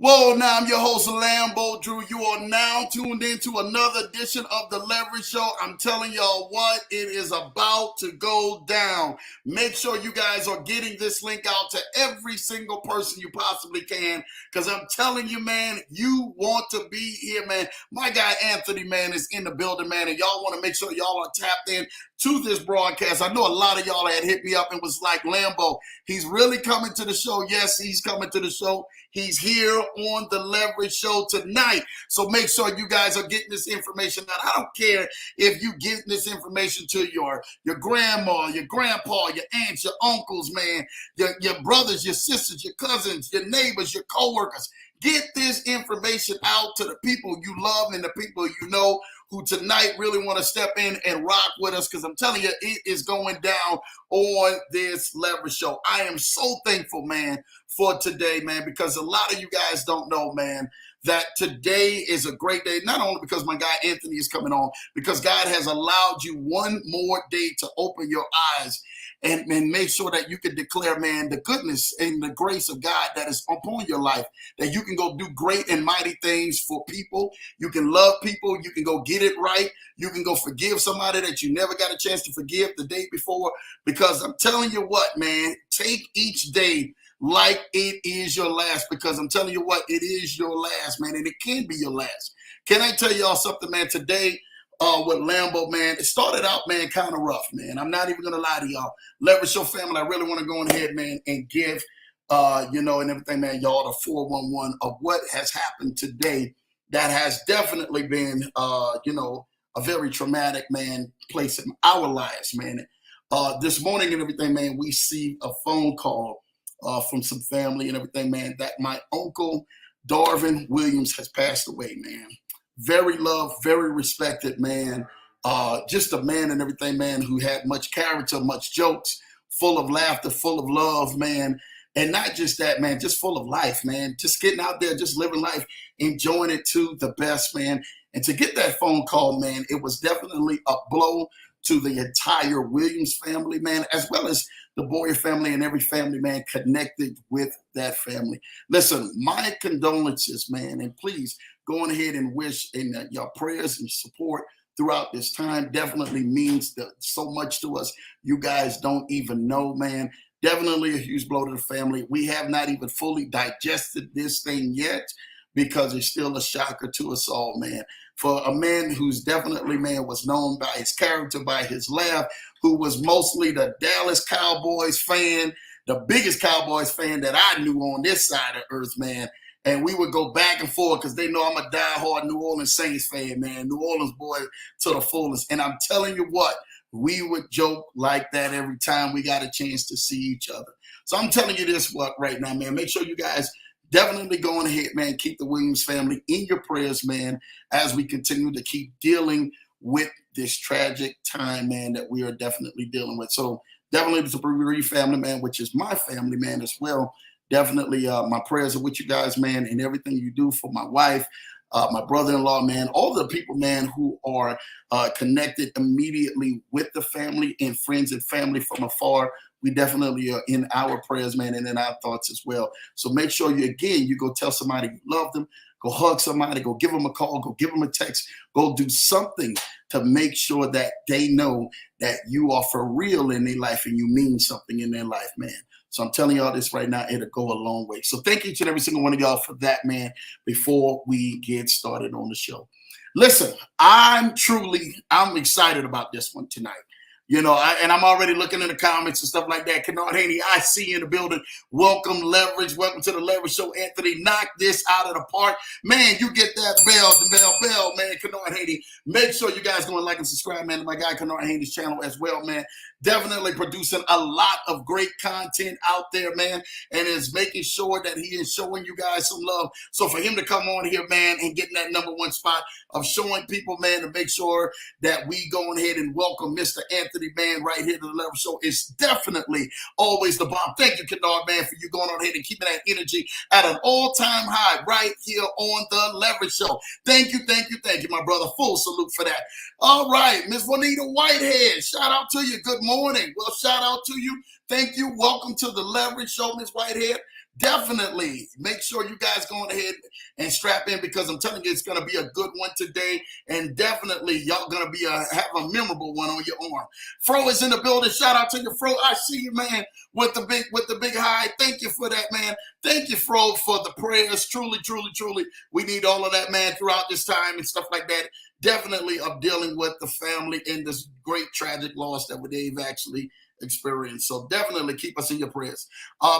Well, now I'm your host, Lambo Drew. You are now tuned into another edition of The Leverage Show. I'm telling y'all what, it is about to go down. Make sure you guys are getting this link out to every single person you possibly can, because I'm telling you, man, you want to be here, man. My guy Anthony, man, is in the building, man, and y'all want to make sure y'all are tapped in to this broadcast. I know a lot of y'all had hit me up and was like, Lambo, he's really coming to the show. Yes, he's coming to the show. He's here on the Leverage Show tonight. So make sure you guys are getting this information out. I don't care if you getting this information to your grandma, your grandpa, your aunts, your uncles, man, your brothers, your sisters, your cousins, your neighbors, your coworkers. Get this information out to the people you love and the people you know who tonight really want to step in and rock with us, because I'm telling you, it is going down on this Leverage Show. I am so thankful, man, for today, man, because a lot of you guys don't know, man, that today is a great day, not only because my guy Anthony is coming on, because God has allowed you one more day to open your eyes and make sure that you can declare, man, the goodness and the grace of God that is upon your life, that you can go do great and mighty things for people. You can love people. You can go get it right. You can go forgive somebody that you never got a chance to forgive the day before, because I'm telling you what, man, take each day like it is your last, because I'm telling you what, it is your last, man, and it can be your last. Can I tell y'all something, man? Today, with Lambo, man, it started out, man, kind of rough, man. I'm not even going to lie to y'all. Leverage Show family, I really want to go ahead, man, and give, and everything, man, y'all the 411 of what has happened today that has definitely been, a very traumatic, man, place in our lives, man. This morning and everything, man, we see a phone call from some family and everything, man, that my uncle, Darvin Williams, has passed away, man. Very loved, very respected, man. Just a man and everything, man, who had much character, much jokes, full of laughter, full of love, man. And not just that, man, just full of life, man. Just getting out there, just living life, enjoying it to the best, man. And to get that phone call, man, it was definitely a blow to the entire Williams family, man, as well as the Boyer family and every family, man, connected with that family. Listen, my condolences, man, and please go on ahead and wish, and your prayers and support throughout this time definitely means so much to us. You guys don't even know, man. Definitely a huge blow to the family. We have not even fully digested this thing yet, because it's still a shocker to us all, man. For a man who's definitely, man, was known by his character, by his laugh, who was mostly the Dallas Cowboys fan, the biggest Cowboys fan that I knew on this side of earth, man. And we would go back and forth because they know I'm a diehard New Orleans Saints fan, man. New Orleans boy to the fullest. And I'm telling you what, we would joke like that every time we got a chance to see each other. So I'm telling you this right now, man. Make sure you guys definitely go on ahead, man. Keep the Williams family in your prayers, man, as we continue to keep dealing with this tragic time, man, that we are definitely dealing with. So definitely the bereaved family, man, which is my family, man, as well. Definitely my prayers are with you guys, man, and everything you do for my wife, my brother-in-law, man, all the people, man, who are connected immediately with the family and friends and family from afar. We definitely are in our prayers, man, and in our thoughts as well. So make sure you go tell somebody you love them, go hug somebody, go give them a call, go give them a text, go do something to make sure that they know that you are for real in their life and you mean something in their life, man. So I'm telling y'all this right now, it'll go a long way. So thank each and every single one of y'all for that, man, before we get started on the show. Listen, I'm excited about this one tonight. And I'm already looking in the comments and stuff like that. Kennard Haney, I see you in the building. Welcome, Leverage. Welcome to the Leverage Show. Anthony, knock this out of the park. Man, you get that bell, man. Kennard Haney. Make sure you guys go and like and subscribe, man, to my guy Kennard Haney's channel as well, man. Definitely producing a lot of great content out there, man, and is making sure that he is showing you guys some love. So for him to come on here, man, and get in that #1 spot of showing people, man, to make sure that we go ahead and welcome Mr. Anthony, man, right here to the Leverage Show, is definitely always the bomb. Thank you, Kennard, man, for you going on ahead and keeping that energy at an all-time high right here on the Leverage Show. Thank you, my brother. Full salute for that. All right, Miss Juanita Whitehead, shout out to you. Good morning. Well, shout out to you. Thank you. Welcome to the Leverage Show, Miss Whitehead. definitely make sure you guys go ahead and strap in, because I'm telling you, it's going to be a good one today. And definitely y'all going to be have a memorable one on your arm. Fro is in the building. Shout out to you, Fro. I see you, man, with the big high. Thank you for that, man. Thank you, Fro, for the prayers. Truly, truly, truly, we need all of that, man, throughout this time and stuff like that. Definitely of dealing with the family in this great tragic loss that they've actually experienced. So definitely keep us in your prayers.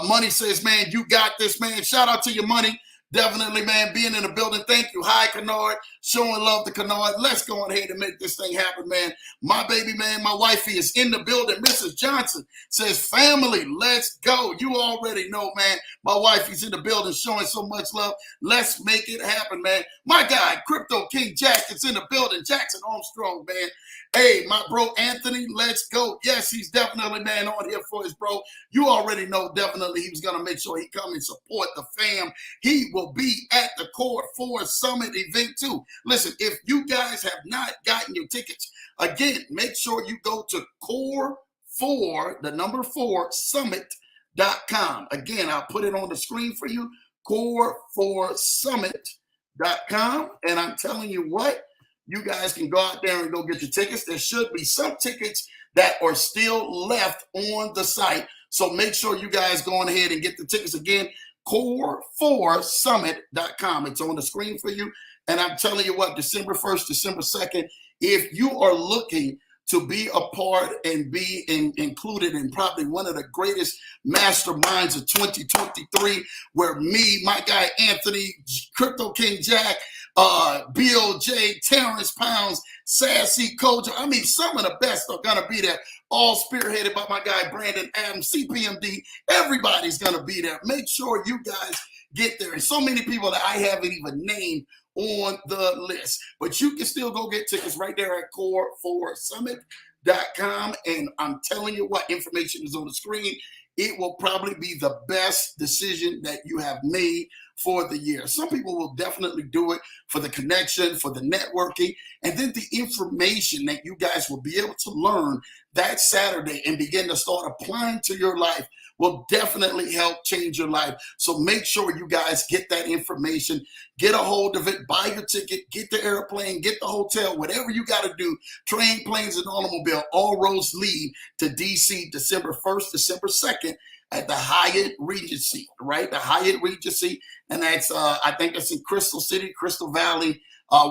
Money says, man, you got this, man. Shout out to your Money. Definitely, man, being in the building. Thank you. Hi, Kennard. Showing love to Kennard. Let's go ahead and make this thing happen, man. My baby, man, my wifey is in the building. Mrs. Johnson says, family, let's go. You already know, man. My wifey's in the building showing so much love. Let's make it happen, man. My guy, Crypto King Jack, is in the building. Jackson Armstrong, man. Hey, my bro Anthony, let's go. Yes, he's definitely, man, on here for his bro. You already know, definitely, he was going to make sure he come and support the fam. He will be at the Core 4 Summit event, too. Listen, if you guys have not gotten your tickets, again, make sure you go to Core 4, the number 4, Summit.com. Again, I'll put it on the screen for you, Core4Summit.com. And I'm telling you what, you guys can go out there and go get your tickets. There should be some tickets that are still left on the site. So make sure you guys go on ahead and get the tickets. Again, Core4Summit.com. It's on the screen for you. And I'm telling you what, December 1st, December 2nd, if you are looking to be a part and be included in probably one of the greatest masterminds of 2023, where me, my guy Anthony, Crypto King Jack, BOJ, Terrence Pounds, Sassy Kojo, I mean, some of the best are going to be there, all spearheaded by my guy Brandon Adams, CPMD. Everybody's going to be there. Make sure you guys get there. And so many people that I haven't even named on the list, but you can still go get tickets right there at Core4Summit.com. And I'm telling you what, information is on the screen. It will probably be the best decision that you have made for the year. Some people will definitely do it for the connection, for the networking, and then the information that you guys will be able to learn that Saturday and begin to start applying to your life will definitely help change your life. So make sure you guys get that information, get a hold of it, buy your ticket, get the airplane, get the hotel, whatever you got to do, train, planes, and automobile. All roads lead to DC December 1st, December 2nd at the Hyatt Regency, right? The Hyatt Regency. And that's, I think that's in Crystal City, Crystal Valley,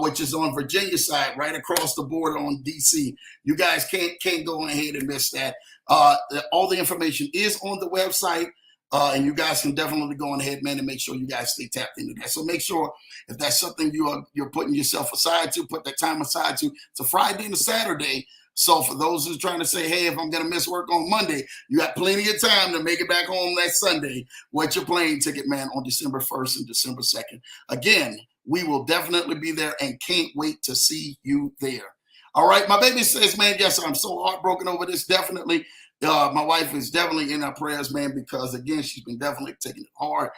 which is on Virginia side, right across the border on DC. You guys can't go ahead and miss that. All the information is on the website, and you guys can definitely go on ahead, man, and make sure you guys stay tapped into that. So make sure if that's something you're putting yourself aside to, put that time aside to. It's a Friday and a Saturday. So for those who's trying to say, hey, if I'm going to miss work on Monday, you got plenty of time to make it back home that Sunday with your plane ticket, man, on December 1st and December 2nd. Again, we will definitely be there and can't wait to see you there. All right. My baby says, man, yes, I'm so heartbroken over this. Definitely. My wife is definitely in our prayers, man, because, again, she's been definitely taking it hard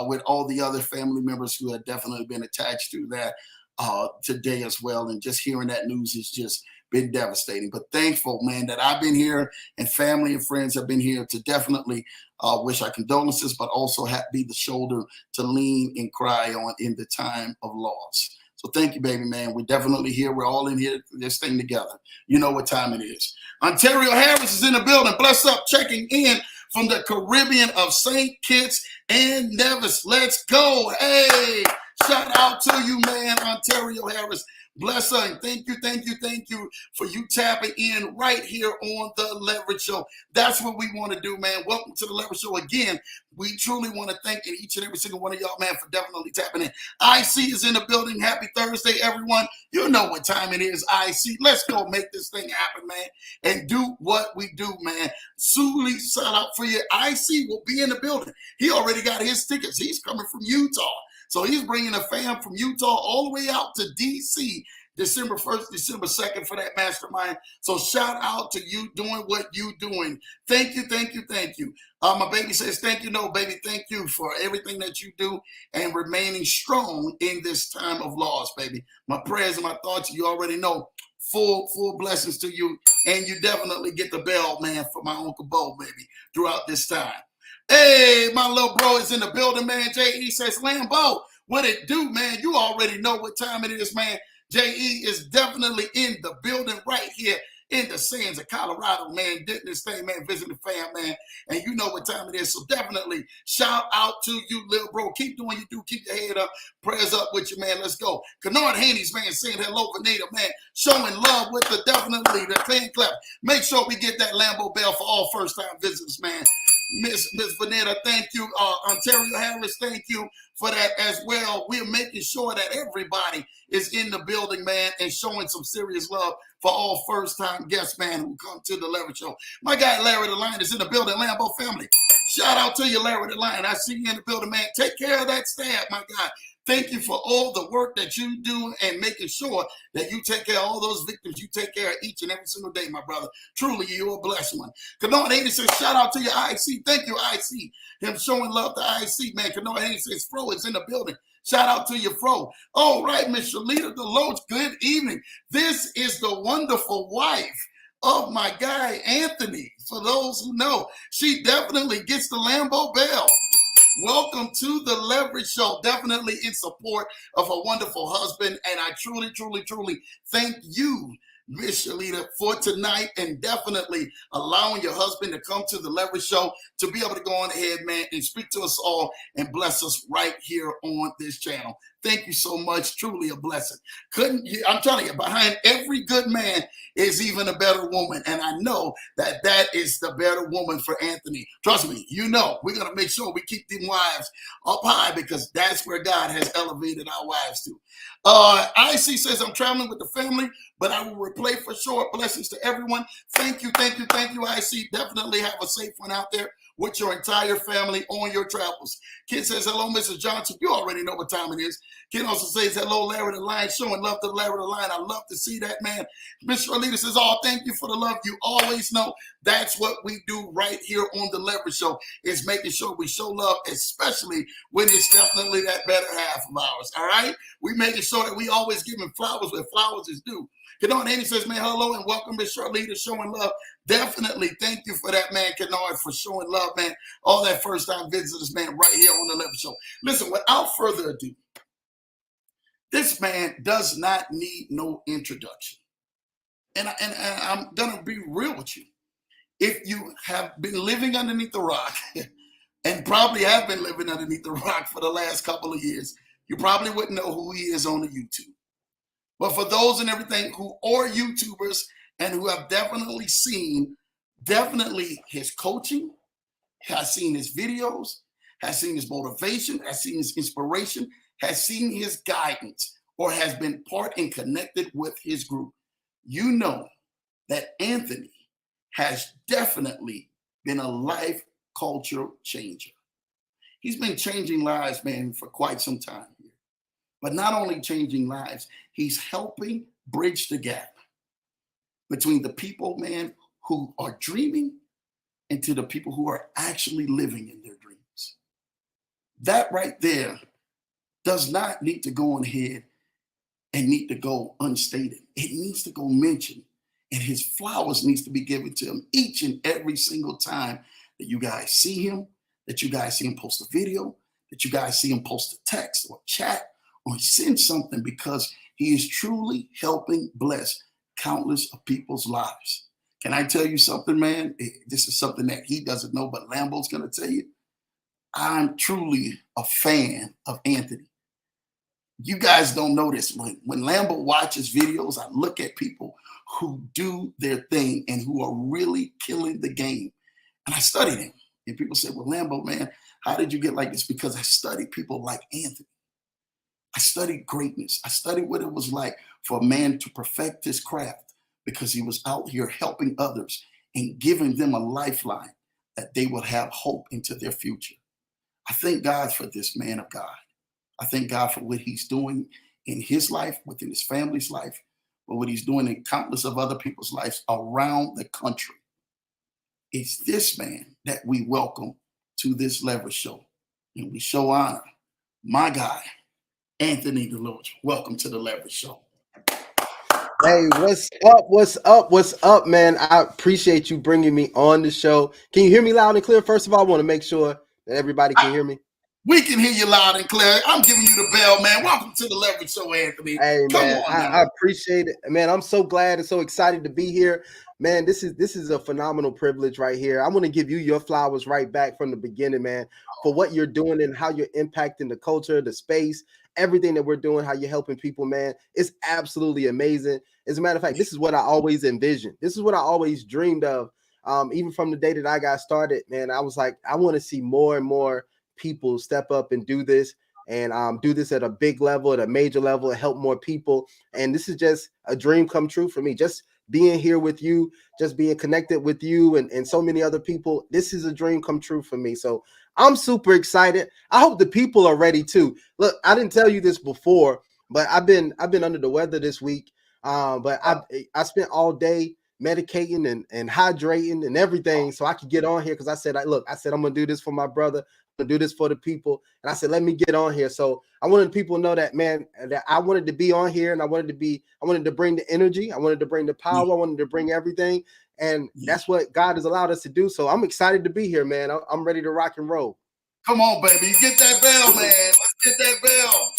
with all the other family members who have definitely been attached to that today as well. And just hearing that news is just been devastating, but thankful, man, that I've been here and family and friends have been here to definitely wish our condolences, but also be the shoulder to lean and cry on in the time of loss. So thank you, baby, man. We're definitely here. We're all in here, this thing together. You know what time it is. Ontario Harris is in the building. Bless up, checking in from the Caribbean of St. Kitts and Nevis. Let's go. Hey, shout out to you, man, Ontario Harris. Bless her, and thank you for you tapping in right here on the Leverage Show. That's what we want to do, man. Welcome to the Leverage Show again. We truly want to thank each and every single one of y'all, man, for definitely tapping in. IC is in the building. Happy Thursday, everyone. You know what time it is, IC. Let's go make this thing happen, man, and do what we do, man. Suli, shout out for you. IC will be in the building. He already got his tickets. He's coming from Utah. So he's bringing a fam from Utah all the way out to D.C. December 1st, December 2nd for that mastermind. So shout out to you doing what you doing. Thank you. My baby says, thank you. No, baby, thank you for everything that you do and remaining strong in this time of loss, baby. My prayers and my thoughts, you already know. Full blessings to you. And you definitely get the bell, man, for my Uncle Bo, baby, throughout this time. Hey, my little bro is in the building, man. J.E. says, Lambo, what it do, man? You already know what time it is, man. J.E. is definitely in the building right here in the sands of Colorado, man. Did this thing, man, visiting the fam, man. And you know what time it is. So definitely shout out to you, little bro. Keep doing you do. Keep your head up. Prayers up with you, man. Let's go. Kennard Haney's, man, saying hello, Vanita, man. Showing love with the definitely the clean clap. Make sure we get that Lambo Bell for all first-time visitors, man. Miss Vanetta, thank you. Ontario Harris, thank you for that as well. We're making sure that everybody is in the building, man, and showing some serious love for all first-time guests, man, who come to the Leverage Show. My guy Larry the Lion is in the building. Lambo family, shout out to you, Larry the Lion. I see you in the building, man. Take care of that staff, my guy. Thank you for all the work that you do and making sure that you take care of all those victims. You take care of each and every single day, my brother. Truly, you're a blessed one. Kennard 80 says, shout out to your IC. Thank you, IC. Him showing love to IC, man. Kennard 80 says, Fro is in the building. Shout out to you, Fro. All right, Miss Shalita DeLoatch, good evening. This is the wonderful wife of my guy, Anthony. For those who know, she definitely gets the Lambo Bell. Welcome to the Leverage Show. Definitely in support of a wonderful husband. And I truly, truly, truly thank you, Miss Shalita, for tonight and definitely allowing your husband to come to the Leverage Show to be able to go on ahead, man, and speak to us all and bless us right here on this channel. Thank you so much. Truly a blessing. I'm telling you, behind every good man is even a better woman. And I know that that is the better woman for Anthony. Trust me, you know, we're going to make sure we keep them wives up high because that's where God has elevated our wives to. IC says, I'm traveling with the family, but I will replay for sure. Blessings to everyone. Thank you, thank you, thank you, IC. Definitely have a safe one out there with your entire family on your travels. Kid says, hello, Mrs. Johnson. You already know what time it is. Kid also says, hello, Larry the Lion. Showing love to Larry the Lion. I love to see that, man. Miss Rolita says, oh, thank you for the love. You always know that's what we do right here on the Leverage Show, is making sure we show love, especially when it's definitely that better half of ours, all right? We making sure that we always giving flowers where flowers is due. Kennard Haney says, man, hello and welcome, Miss Charlita, showing love. Definitely thank you for that, man, Kennard, for showing love, man. All that first-time visitors, man, right here on the Leverage Show. Listen, without further ado, this man does not need no introduction. And I'm going to be real with you. If you have been living underneath the rock and probably have been living underneath the rock for the last couple of years, you probably wouldn't know who he is on the YouTube. But for those and everything who are YouTubers and who have definitely seen his coaching, has seen his videos, has seen his motivation, has seen his inspiration, has seen his guidance, or has been part and connected with his group, you know that Anthony has definitely been a life culture changer. He's been changing lives, man, for quite some time here. But not only changing lives, he's helping bridge the gap between the people, man, who are dreaming and to the people who are actually living in their dreams. That right there does not need to go on ahead and need to go unstated. It needs to go mentioned. And his flowers needs to be given to him each and every single time that you guys see him, that you guys see him post a video, that you guys see him post a text or chat or send something, because he is truly helping bless countless of people's lives. Can I tell you something, man? This is something that he doesn't know, but Lambo's going to tell you. I'm truly a fan of Anthony. You guys don't know this. When Lambo watches videos, I look at people who do their thing and who are really killing the game. And I study them. And people say, well, Lambo, man, how did you get like this? Because I studied people like Anthony. I studied greatness. I studied what it was like for a man to perfect his craft, because he was out here helping others and giving them a lifeline that they would have hope into their future. I thank God for this man of God. I thank God for what he's doing in his life, within his family's life, but what he's doing in countless of other people's lives around the country. It's this man that we welcome to this Leverage Show. And we show honor. My guy, Anthony DeLoatch. Welcome to the Leverage Show. Hey, what's up? What's up? What's up, man? I appreciate you bringing me on the show. Can you hear me loud and clear? First of all, I want to make sure that everybody can hear me. We can hear you loud and clear. I'm giving you the bell, man. Welcome to the Leverage Show, Anthony. Hey, Come man, on I now. appreciate it, man. I'm so glad and so excited to be here, man. This is a phenomenal privilege right here. I want to give you your flowers right back from the beginning, man, for what you're doing and how you're impacting the culture, the space, everything that we're doing, how you're helping people, man. It's absolutely amazing. As a matter of fact, this is what I always envisioned. This is what I always dreamed of. Even from the day that I got started, man, I was like, I want to see more and more people step up and do this and do this at a big level, at a major level, and help more people. And this is just a dream come true for me. Just being here with you, just being connected with you and so many other people. This is a dream come true for me. So I'm super excited. I hope the people are ready too. Look, I didn't tell you this before, but I've been under the weather this week. But I spent all day medicating and hydrating and everything so I could get on here because I said I'm gonna do this for my brother, I'm gonna do this for the people. And I said, let me get on here. So I wanted people to know that, man, that I wanted to be on here and I wanted to bring the energy, I wanted to bring the power, I wanted to bring everything. And that's what God has allowed us to do. So I'm excited to be here, man. I'm ready to rock and roll. Come on, baby. You get that bell, man. Let's get that bell.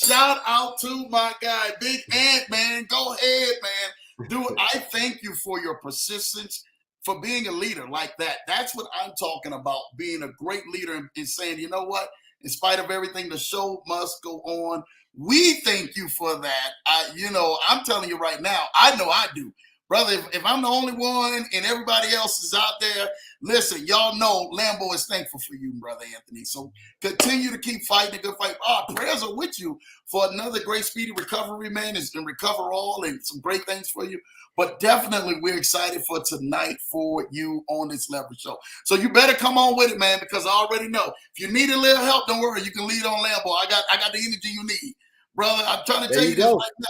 Shout out to my guy, Big Ant, man. Go ahead, man. Dude, I thank you for your persistence, for being a leader like that. That's what I'm talking about, being a great leader and saying, you know what? In spite of everything, the show must go on. We thank you for that. I'm telling you right now, I know I do. Brother, if I'm the only one and everybody else is out there, listen, y'all know Lambo is thankful for you, Brother Anthony. So continue to keep fighting a good fight. Our prayers are with you for another great speedy recovery, man. It's going to recover all and some great things for you. But definitely we're excited for tonight for you on this Leverage Show. So you better come on with it, man, because I already know. If you need a little help, don't worry. You can lead on Lambo. I got the energy you need. Brother, I'm trying to There tell you you this go. right now.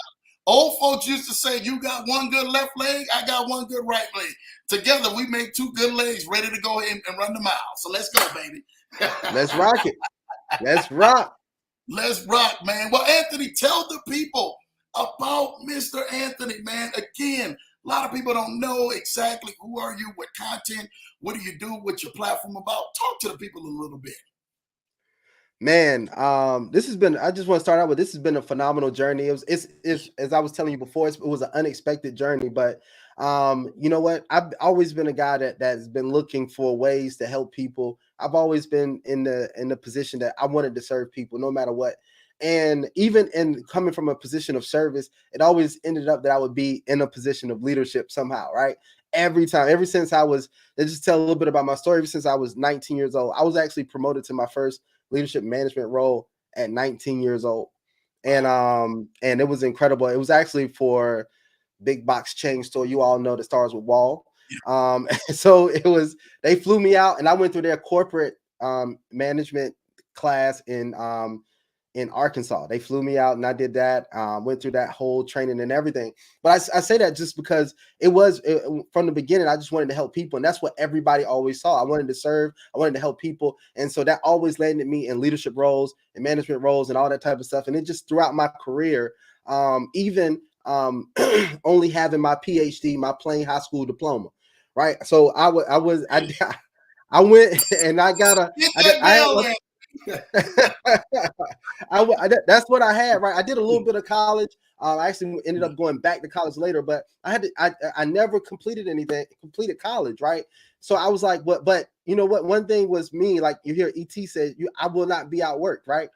Old folks used to say, you got one good left leg, I got one good right leg. Together, we make two good legs ready to go and run the mile. So let's go, baby. Let's rock it. Let's rock. Let's rock, man. Well, Anthony, tell the people about Mr. Anthony, man. Again, a lot of people don't know exactly who are you, what content, what do you do, what's your platform about. Talk to the people a little bit. Man, this has been. I just want to start out with this has been a phenomenal journey. It's as I was telling you before, it was an unexpected journey. But you know what? I've always been a guy that's been looking for ways to help people. I've always been in the position that I wanted to serve people, no matter what. And even in coming from a position of service, it always ended up that I would be in a position of leadership somehow, right? Every time, ever since I was, let's just tell a little bit about my story. Ever since I was 19 years old, I was actually promoted to my first leadership management role at 19 years old. And it was incredible. It was actually for big box chain store. You all know that stars with Wall. So they flew me out and I went through their corporate management class in Arkansas. They flew me out and I did that, went through that whole training and everything. But I say that just because from the beginning, I just wanted to help people. And that's what everybody always saw. I wanted to serve, I wanted to help people. And so that always landed me in leadership roles and management roles and all that type of stuff. And it just throughout my career, even only having my PhD, my plain high school diploma, right? So I went and I got Get that I had bell in. that's what I had, right? I did a little bit of college. I actually ended up going back to college later, but I never completed college, right? So I was like, but you know what? One thing was me, like you hear ET said, I will not be outworked, right?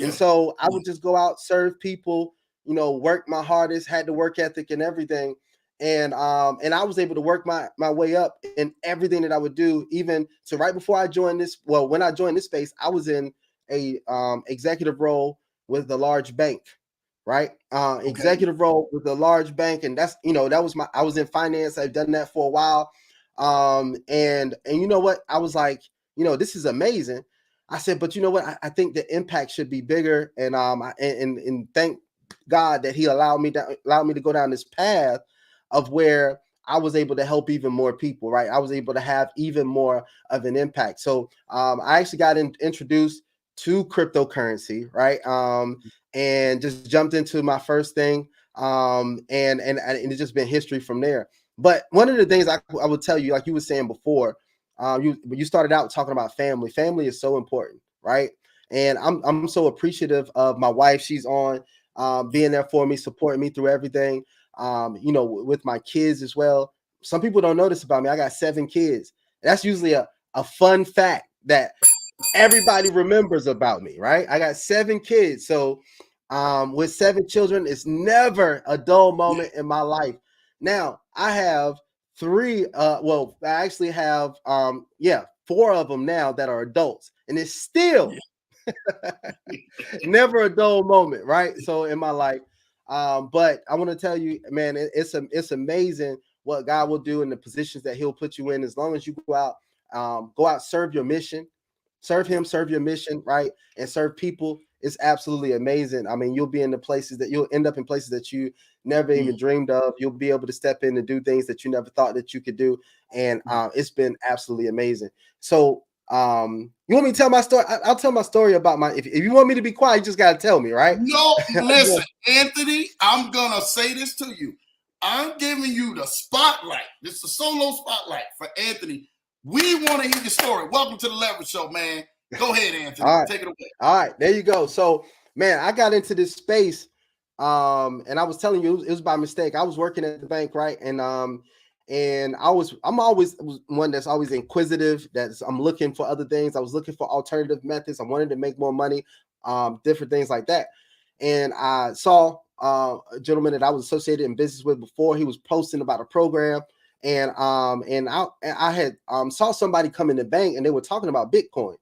And so I would just go out, serve people, work my hardest, had the work ethic and everything. And I was able to work my way up in everything that I would do. Even so, right before I joined this, well, when I joined this space, I was in a executive role with a large bank, right? Okay. Executive role with a large bank, and that's that was I was in finance. I've done that for a while, and you know what? I was like, this is amazing. I said, but you know what? I think the impact should be bigger, and thank God that He allowed me to go down this path of where I was able to help even more people, right? I was able to have even more of an impact. So I actually got introduced to cryptocurrency, right? And just jumped into my first thing. And it's just been history from there. But one of the things I would tell you, like you were saying before, you started out talking about family. Family is so important, right? And I'm so appreciative of my wife. She's on being there for me, supporting me through everything. With my kids as well. Some people don't know this about me. I got 7 kids. That's usually a fun fact that everybody remembers about me, right? I got 7 kids. So with 7 children, it's never a dull moment in my life. Now I have 3, I actually have 4 of them now that are adults, and it's still never a dull moment, right? So in my life. But I want to tell you, man, it's amazing what God will do in the positions that He'll put you in as long as you go out, serve your mission, serve Him, serve your mission, right? And serve people. It's absolutely amazing. I mean, you'll end up in places that you never even dreamed of. You'll be able to step in and do things that you never thought that you could do. And it's been absolutely amazing. So you want me to tell my story? I'll tell my story about if you want me to be quiet, you just got to tell me, right? No, listen, Anthony, I'm going to say this to you. I'm giving you the spotlight. This is a solo spotlight for Anthony. We want to hear your story. Welcome to the Leverage Show, man. Go ahead, Anthony. All right. Take it away. All right, there you go. So, man, I got into this space, and I was telling you it was by mistake. I was working at the bank, right? And I'm always one that's always inquisitive. I'm looking for other things. I was looking for alternative methods. I wanted to make more money, different things like that. And I saw a gentleman that I was associated in business with before. He was posting about a program, and I had saw somebody come in the bank, and they were talking about Bitcoin.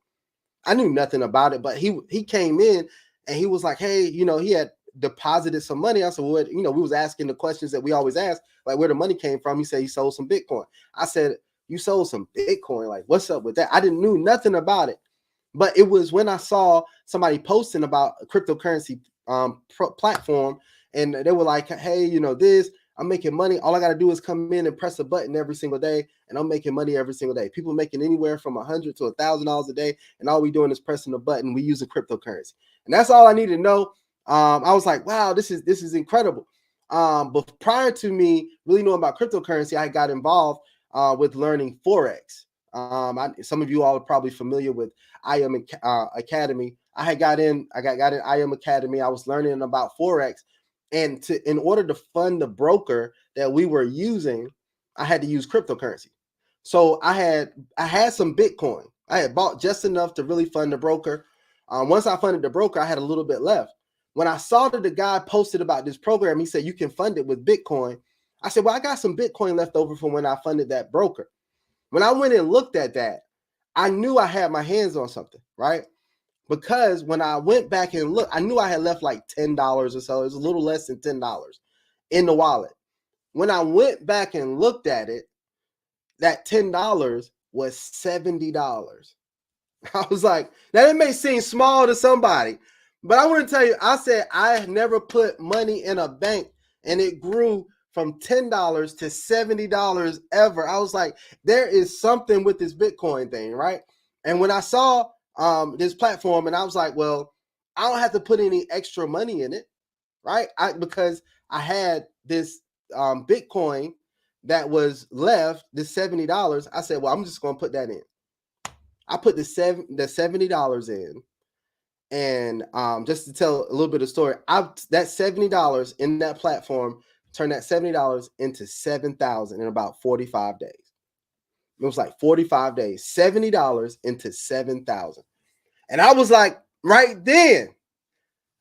I knew nothing about it, but he came in and he was like, hey, he had deposited some money. I said, well, we was asking the questions that we always ask, like where the money came from. He said he sold some Bitcoin. I said, you sold some Bitcoin? Like, what's up with that? I didn't know nothing about it. But it was when I saw somebody posting about a cryptocurrency platform, and they were like, hey, this, I'm making money. All I got to do is come in and press a button every single day, and I'm making money every single day. People making anywhere from $100 to $1,000 a day, and all we doing is pressing a button. We using cryptocurrency, and that's all I need to know. I was like, wow, this is incredible. But prior to me really knowing about cryptocurrency, I got involved with learning Forex. Some of you all are probably familiar with IM Academy. I got in IM Academy. I was learning about Forex. And in order to fund the broker that we were using, I had to use cryptocurrency. So I had some Bitcoin. I had bought just enough to really fund the broker. Once I funded the broker, I had a little bit left. When I saw that the guy posted about this program, he said you can fund it with Bitcoin. I said, well, I got some Bitcoin left over from when I funded that broker. When I went and looked at that, I knew I had my hands on something, right? Because when I went back and looked, I knew I had left like $10 or so. It was a little less than $10 in the wallet. When I went back and looked at it, that $10 was $70. I was like, now it may seem small to somebody, but I want to tell you, I said I never put money in a bank and it grew from $10 to $70 ever. I was like, there is something with this Bitcoin thing, right? And when I saw this platform, and I was like, well, I don't have to put any extra money in it, right? Because I had this Bitcoin that was left, this $70. I said, well, I'm just going to put that in. I put the $70 in, and just to tell a little bit of story, that $70 in that platform turned that $70 into $7,000 in about 45 days. It was like 45 days, $70 into $7,000. And I was like, right then,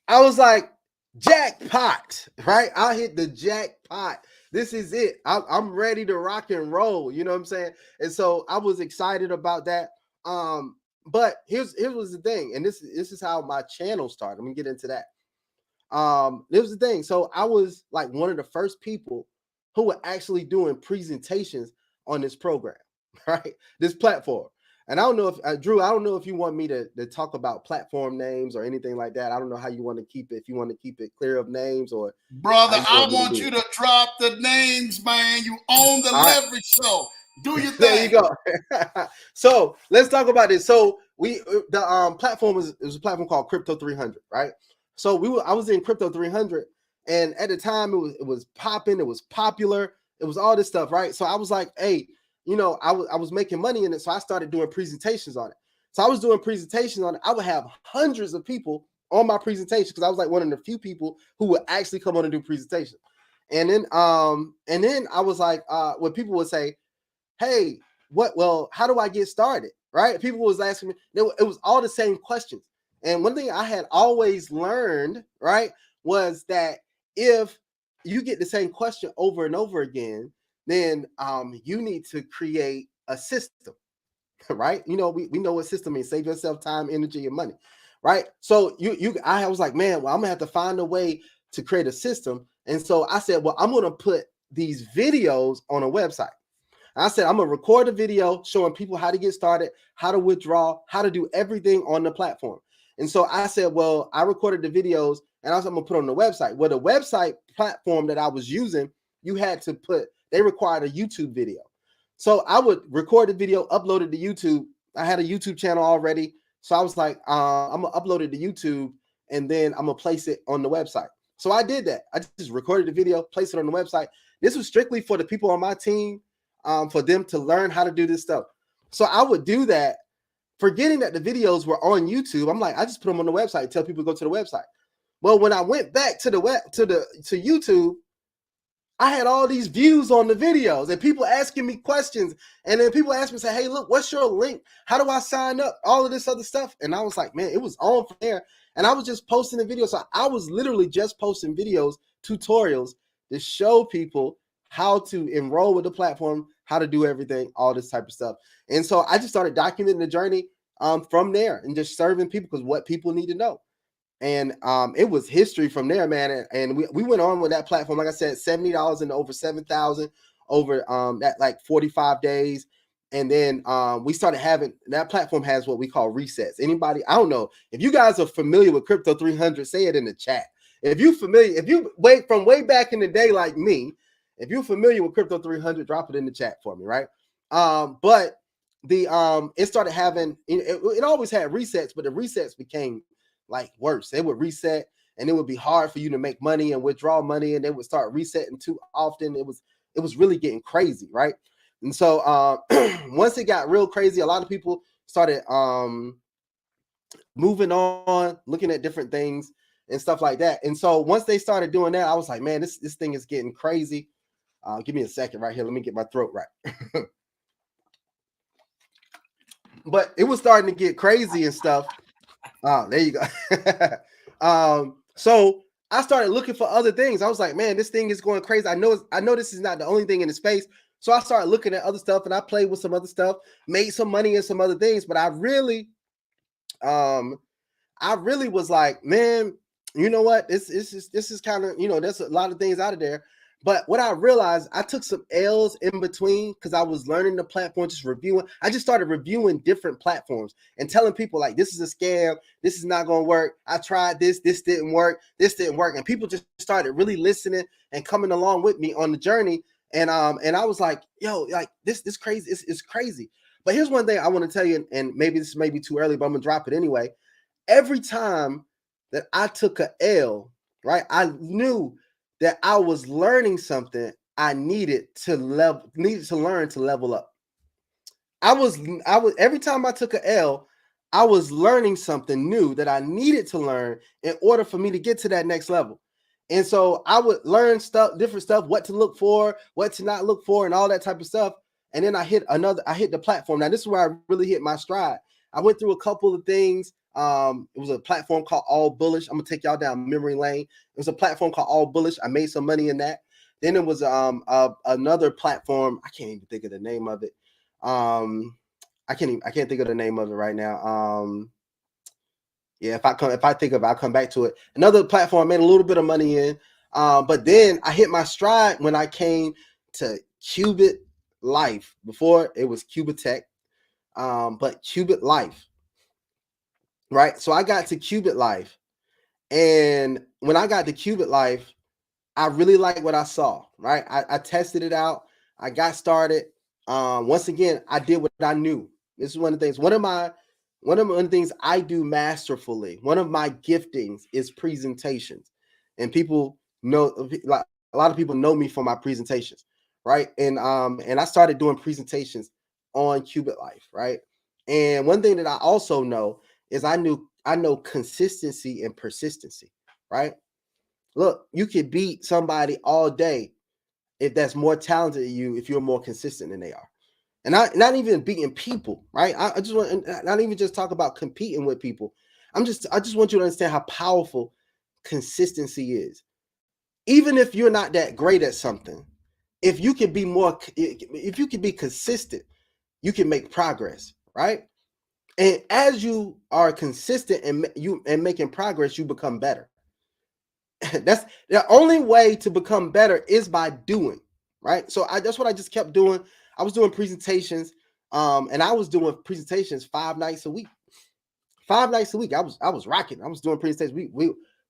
I was like, jackpot, right? I hit the jackpot. This is it. I'm ready to rock and roll. You know what I'm saying? And so I was excited about that. But here was the thing, and this is how my channel started. Let me get into that. This was the thing. So I was like one of the first people who were actually doing presentations on this program, right? This platform. And I don't know if Drew, I don't know if you want me to talk about platform names or anything like that. I don't know how you want to keep it. If you want to keep it clear of names, or brother, I want you to drop the names, man. You own the Leverage Show. Do your thing. There you go. So let's talk about this. So the platform was a platform called Crypto 300, right? So I was in Crypto 300, And at the time, it was popping, it was popular, it was all this stuff, right? So I was like, hey, I was making money in it, so I started doing presentations on it. So I was doing presentations on it. I would have hundreds of people on my presentation because I was like one of the few people who would actually come on and do presentations. And then I was like, when people would say, hey, how do I get started? Right? People was asking me, it was all the same questions. And one thing I had always learned, right, was that if you get the same question over and over again, then you need to create a system, right? We know what system means: save yourself time, energy, and money, right? So I was like, man, well, I'm gonna have to find a way to create a system. And so I said, well, I'm gonna put these videos on a website. I said, I'm going to record a video showing people how to get started, how to withdraw, how to do everything on the platform. And so I said, well, I recorded the videos and I was going to put on the website. Well, the website platform that I was using, they required a YouTube video. So I would record the video, upload it to YouTube. I had a YouTube channel already. So I was like, I'm going to upload it to YouTube and then I'm going to place it on the website. So I did that. I just recorded the video, placed it on the website. This was strictly for the people on my team. For them to learn how to do this stuff. So I would do that, forgetting that the videos were on YouTube. I'm like, I just put them on the website, tell people to go to the website. Well, when I went back to YouTube, I had all these views on the videos and people asking me questions. And then people asked me, say, hey, look, what's your link? How do I sign up? All of this other stuff. And I was like, man, it was on from there. And I was just posting the videos. So I was literally just posting videos, tutorials to show people how to enroll with the platform, how to do everything, all this type of stuff. And so I just started documenting the journey from there and just serving people because what people need to know. And it was history from there, man. And we went on with that platform, like I said, $70 and over 7,000 over that like 45 days. And then we started having that platform has what we call resets. Anybody, I don't know if you guys are familiar with Crypto 300, say it in the chat. If you familiar, if you wait from way back in the day like me, if you're familiar with Crypto 300, drop it in the chat for me, right? But the it started having it always had resets, but the resets became like worse. They would reset and it would be hard for you to make money and withdraw money, and they would start resetting too often. It was really getting crazy, right? And so once it got real crazy, a lot of people started moving on, looking at different things and stuff like that. And so once they started doing that, I was like, man, this thing is getting crazy. Give me a second right here. Let me get my throat right. But it was starting to get crazy and stuff. There you go. So I started looking for other things. I was like, man, this thing is going crazy. I know this is not the only thing in the space. So I started looking at other stuff and I played with some other stuff, made some money in some other things. But I really was like, man, you know what? This is kind of, there's a lot of things out of there. But what I realized, I took some L's in between because I was learning the platform, just reviewing. I just started reviewing different platforms and telling people like, this is a scam. This is not going to work. I tried this. This didn't work. This didn't work. And people just started really listening and coming along with me on the journey. And I was like, yo, like this crazy. It's crazy. But here's one thing I want to tell you, and maybe this may be too early, but I'm going to drop it anyway. Every time that I took a L, right, I knew that I was learning something I needed to learn to level up. I was every time I took an L, I was learning something new that I needed to learn in order for me to get to that next level. And so I would learn different stuff, what to look for, what to not look for, and all that type of stuff. And then I hit the platform. Now, this is where I really hit my stride. I went through a couple of things. It was a platform called All Bullish. I'm gonna take y'all down memory lane. It was a platform called All Bullish. I made some money in that. Then it was another platform. I can't even think of the name of it. I can't think of the name of it right now. Yeah, if I think of it, I'll come back to it. Another platform I made a little bit of money in. But then I hit my stride when I came to Qubit Life. Before it was Qubit Tech, but Qubit Life. Right. So I got to Qubit Life. And when I got to Qubit Life, I really liked what I saw. Right. I tested it out. I got started. Once again, I did what I knew. This is one of the things. One of the things I do masterfully. One of my giftings is presentations. And people know, like a lot of people know me for my presentations, right? And I started doing presentations on Qubit Life, right? And one thing that I also know is I know consistency and persistency, right? Look, you could beat somebody all day if that's more talented than you if you're more consistent than they are. And not even beating people, right? I just want not even just talk about competing with people. I just want you to understand how powerful consistency is. Even if you're not that great at something, if you can be more, if you can be consistent, you can make progress, right? And as you are consistent and making progress, you become better. That's the only way to become better is by doing, right? So that's what I just kept doing. I was doing presentations, and I was doing presentations 5 nights a week. 5 nights a week. I was rocking. I was doing presentations.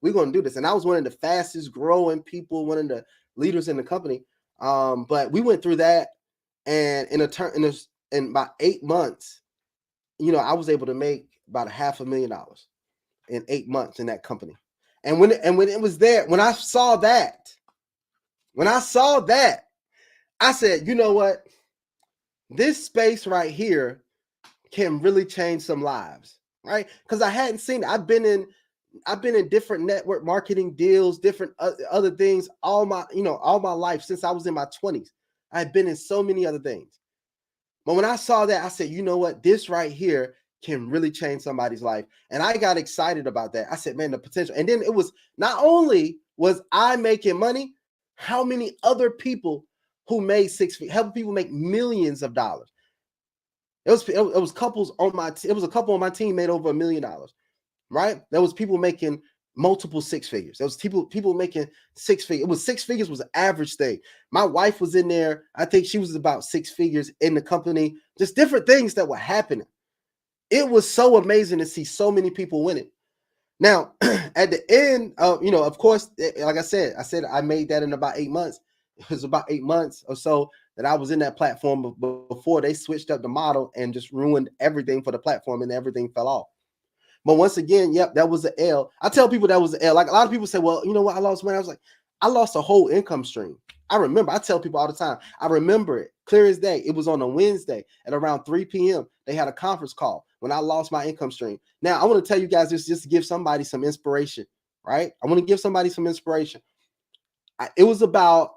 We're going to do this, and I was one of the fastest growing people, one of the leaders in the company. But we went through that, and in about 8 months, I was able to make about $500,000 in 8 months in that company. And when it was there, when I saw that, I said, you know what? This space right here can really change some lives, right? Because I hadn't seen it. I've been in different network marketing deals, different other things all my life since I was in my 20s. I've been in so many other things. But when I saw that, I said, you know what? This right here can really change somebody's life. And I got excited about that. I said, man, the potential. And then it was not only was I making money, how many other people who made 6 figures, helping people make millions of dollars. It was couples on my it was a couple on my team made over $1 million, right? There was people making multiple 6 figures. There was people making 6 figures. It was 6 figures was an average thing. My wife was in there. I think she was about 6 figures in the company. Just different things that were happening. It was so amazing to see so many people winning. Now, at the end of, of course, like I said I made that in about 8 months. It was about 8 months or so that I was in that platform before they switched up the model and just ruined everything for the platform and everything fell off. But once again, yep, that was an L. I tell people that was an L. Like a lot of people say, well, you know what? I lost money. I was like, I lost a whole income stream. I remember, I tell people all the time, I remember it clear as day. It was on a Wednesday at around 3 p.m. They had a conference call when I lost my income stream. Now, I want to tell you guys this just to give somebody some inspiration, right? I want to give somebody some inspiration. It was about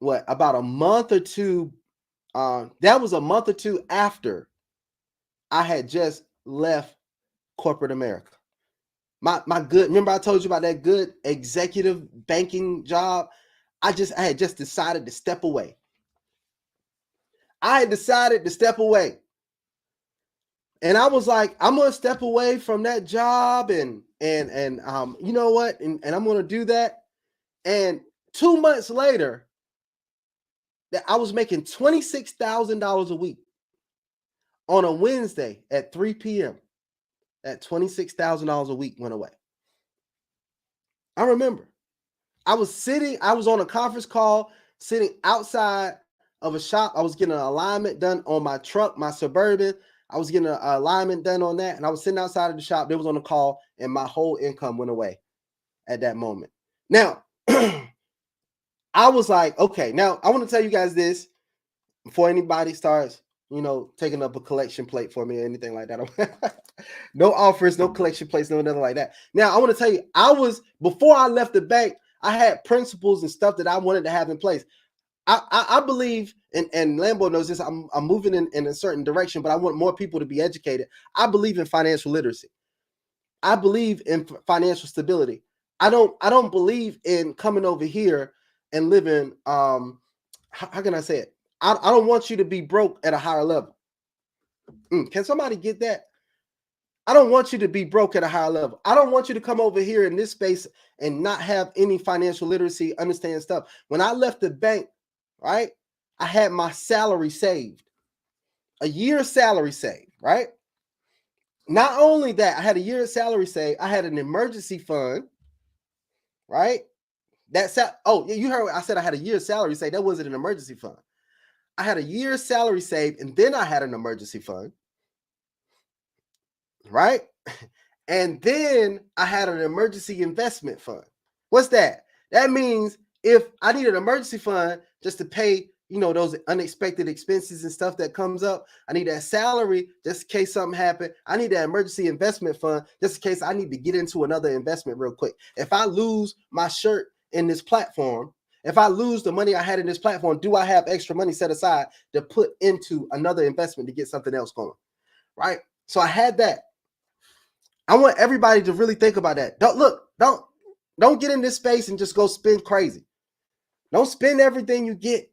a month or two. That was a month or two after I had just left corporate America. My good, remember I told you about that good executive banking job? I had just decided to step away. I had decided to step away. And I was like, I'm gonna step away from that job and you know what? And I'm gonna do that. And 2 months later, that I was making $26,000 a week on a Wednesday at 3 p.m. That $26,000 a week went away. I remember. I was on a conference call, sitting outside of a shop. I was getting an alignment done on my truck, my Suburban. I was getting an alignment done on that. And I was sitting outside of the shop. They was on a call and my whole income went away at that moment. Now, I was like, okay, now I want to tell you guys this before anybody starts, taking up a collection plate for me or anything like that. No offers, no collection plates, no nothing like that. Now, I want to tell you, before I left the bank, I had principles and stuff that I wanted to have in place. I believe, and Lambo knows this, I'm moving in a certain direction, but I want more people to be educated. I believe in financial literacy. I believe in financial stability. I don't believe in coming over here and living, how can I say it? I don't want you to be broke at a higher level. Can somebody get that? I don't want you to be broke at a higher level. I don't want you to come over here in this space and not have any financial literacy, understand stuff. When I left the bank, right, I had my salary saved, a year's salary saved, right? Not only that, I had a year's salary saved. I had an emergency fund, right? You heard I said I had a year's salary saved. That wasn't an emergency fund. I had a year's salary saved, and then I had an emergency fund, right? And then I had an emergency investment fund. What's that? That means if I need an emergency fund just to pay, those unexpected expenses and stuff that comes up, I need that salary just in case something happened. I need that emergency investment fund just in case I need to get into another investment real quick. If I lose my shirt in this platform, if I lose the money I had in this platform, do I have extra money set aside to put into another investment to get something else going? Right? So I had that. I want everybody to really think about that. Don't get in this space and just go spend crazy. Don't spend everything you get.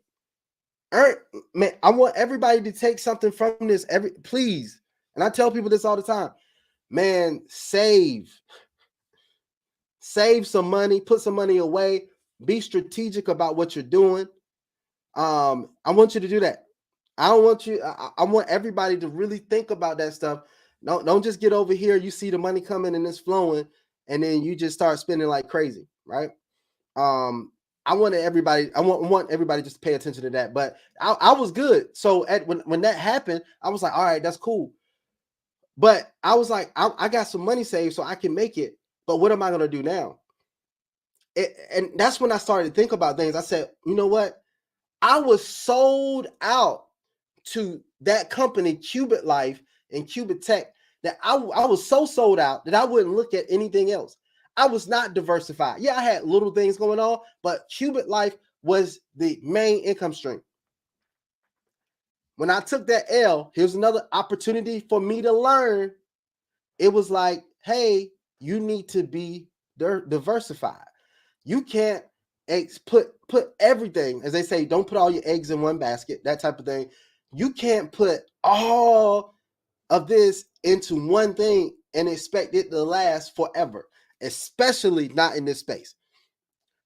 Man, I want everybody to take something from this. Please. And I tell people this all the time. Man, save some money, put some money away, be strategic about what you're doing. I want you to do that. I want everybody to really think about that stuff. Don't just get over here. You see the money coming and it's flowing, and then you just start spending like crazy, right? I want everybody just to pay attention to that. But I was good. So when that happened, I was like, all right, that's cool. But I was like, I got some money saved so I can make it. But what am I gonna do now? And that's when I started to think about things. I said, you know what? I was sold out to that company, Qubit Life and Qubit Tech, that I was so sold out that I wouldn't look at anything else. I was not diversified. Yeah, I had little things going on, but Qubit Life was the main income stream. When I took that L, here's another opportunity for me to learn. It was like, hey, you need to be diversified. You can't put everything, as they say, don't put all your eggs in one basket, that type of thing. You can't put all of this into one thing and expect it to last forever, especially not in this space.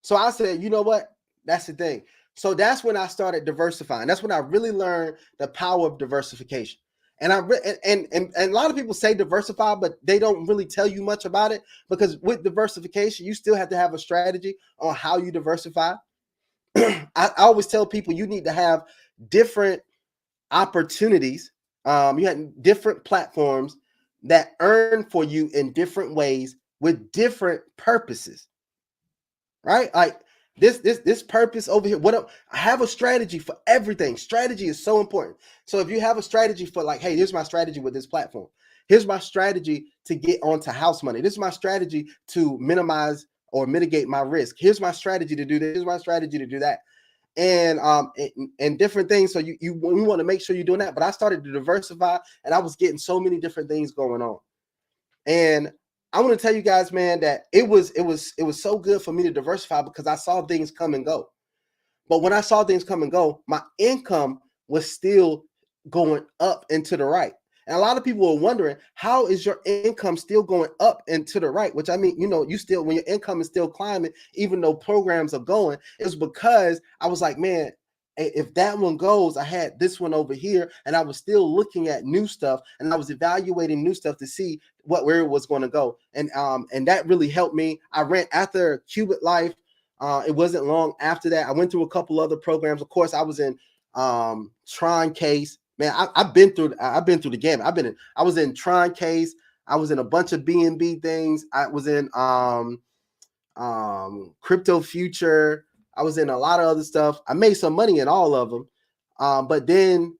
So I said, you know what? That's the thing. So that's when I started diversifying. That's when I really learned the power of diversification. And a lot of people say diversify, but they don't really tell you much about it, because with diversification, you still have to have a strategy on how you diversify. I always tell people you need to have different opportunities. You have different platforms that earn for you in different ways with different purposes, right? Like this purpose over here. I have a strategy for everything. Strategy is so important. So if you have a strategy for, like, hey, here's my strategy with this platform. Here's my strategy to get onto house money. This is my strategy to minimize or mitigate my risk. Here's my strategy to do this. Here's my strategy to do that. And different things. So you want to make sure you're doing that. But I started to diversify, and I was getting so many different things going on. And I want to tell you guys, man, that it was so good for me to diversify, because I saw things come and go. But when I saw things come and go, my income was still going up and to the right. And a lot of people are wondering, how is your income still going up and to the right? Which, I mean, you still, when your income is still climbing, even though programs are going, it's because I was like, man, if that one goes, I had this one over here, and I was still looking at new stuff, and I was evaluating new stuff to see where it was going to go. And that really helped me. I ran after Qubit Life. It wasn't long after that. I went through a couple other programs. Of course, I was in Tron Case. Man, I've been through the gamut. I was in Tron Case. I was in a bunch of BNB things. I was in Crypto Future. I was in a lot of other stuff. I made some money in all of them. But then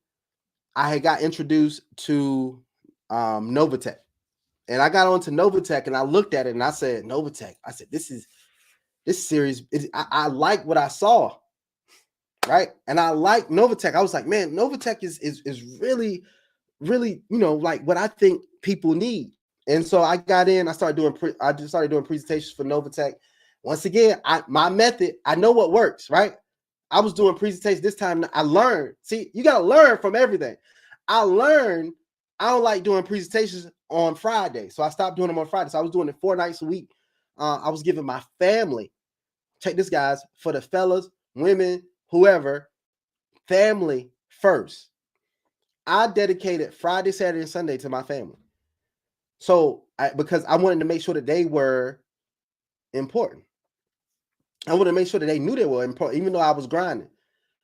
I had got introduced to Novatech. And I got onto Novatech, and I looked at it and I said, Novatech. I said, this series, I like what I saw. Right. And I like Novatech. I was like, man, Novatech is really, really, like what I think people need. And so I got in, I just started doing presentations for Novatech. Once again, my method, I know what works, right? I was doing presentations this time. I learned. See, you got to learn from everything. I learned I don't like doing presentations on Friday. So I stopped doing them on Friday. So I was doing it 4 nights a week. I was giving my family, check this, guys, for the fellas, women, whoever, family first. I dedicated Friday, Saturday, and Sunday to my family. So because I wanted to make sure that they were important. I wanted to make sure that they knew they were important, even though I was grinding.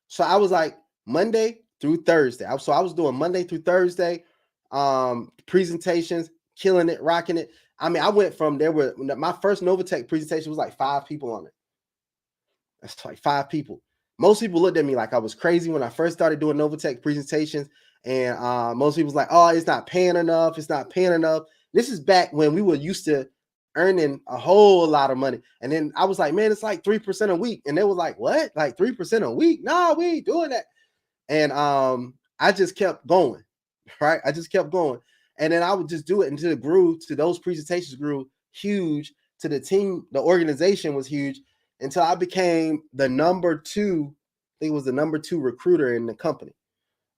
So I was like Monday through Thursday. So I was doing Monday through Thursday presentations, killing it, rocking it. I mean, I went from my first Novatech presentation was like 5 people on it. That's like 5 people. Most people looked at me like I was crazy when I first started doing Novatech presentations. And most people was like, oh, it's not paying enough. It's not paying enough. This is back when we were used to earning a whole lot of money. And then I was like, man, it's like 3% a week. And they were like, what? Like 3% a week? No, we ain't doing that. And I just kept going, right? I just kept going. And then I would just do it until it grew to those presentations grew huge, to the team, the organization was huge, until I became the number 2, I think it was the number 2 recruiter in the company.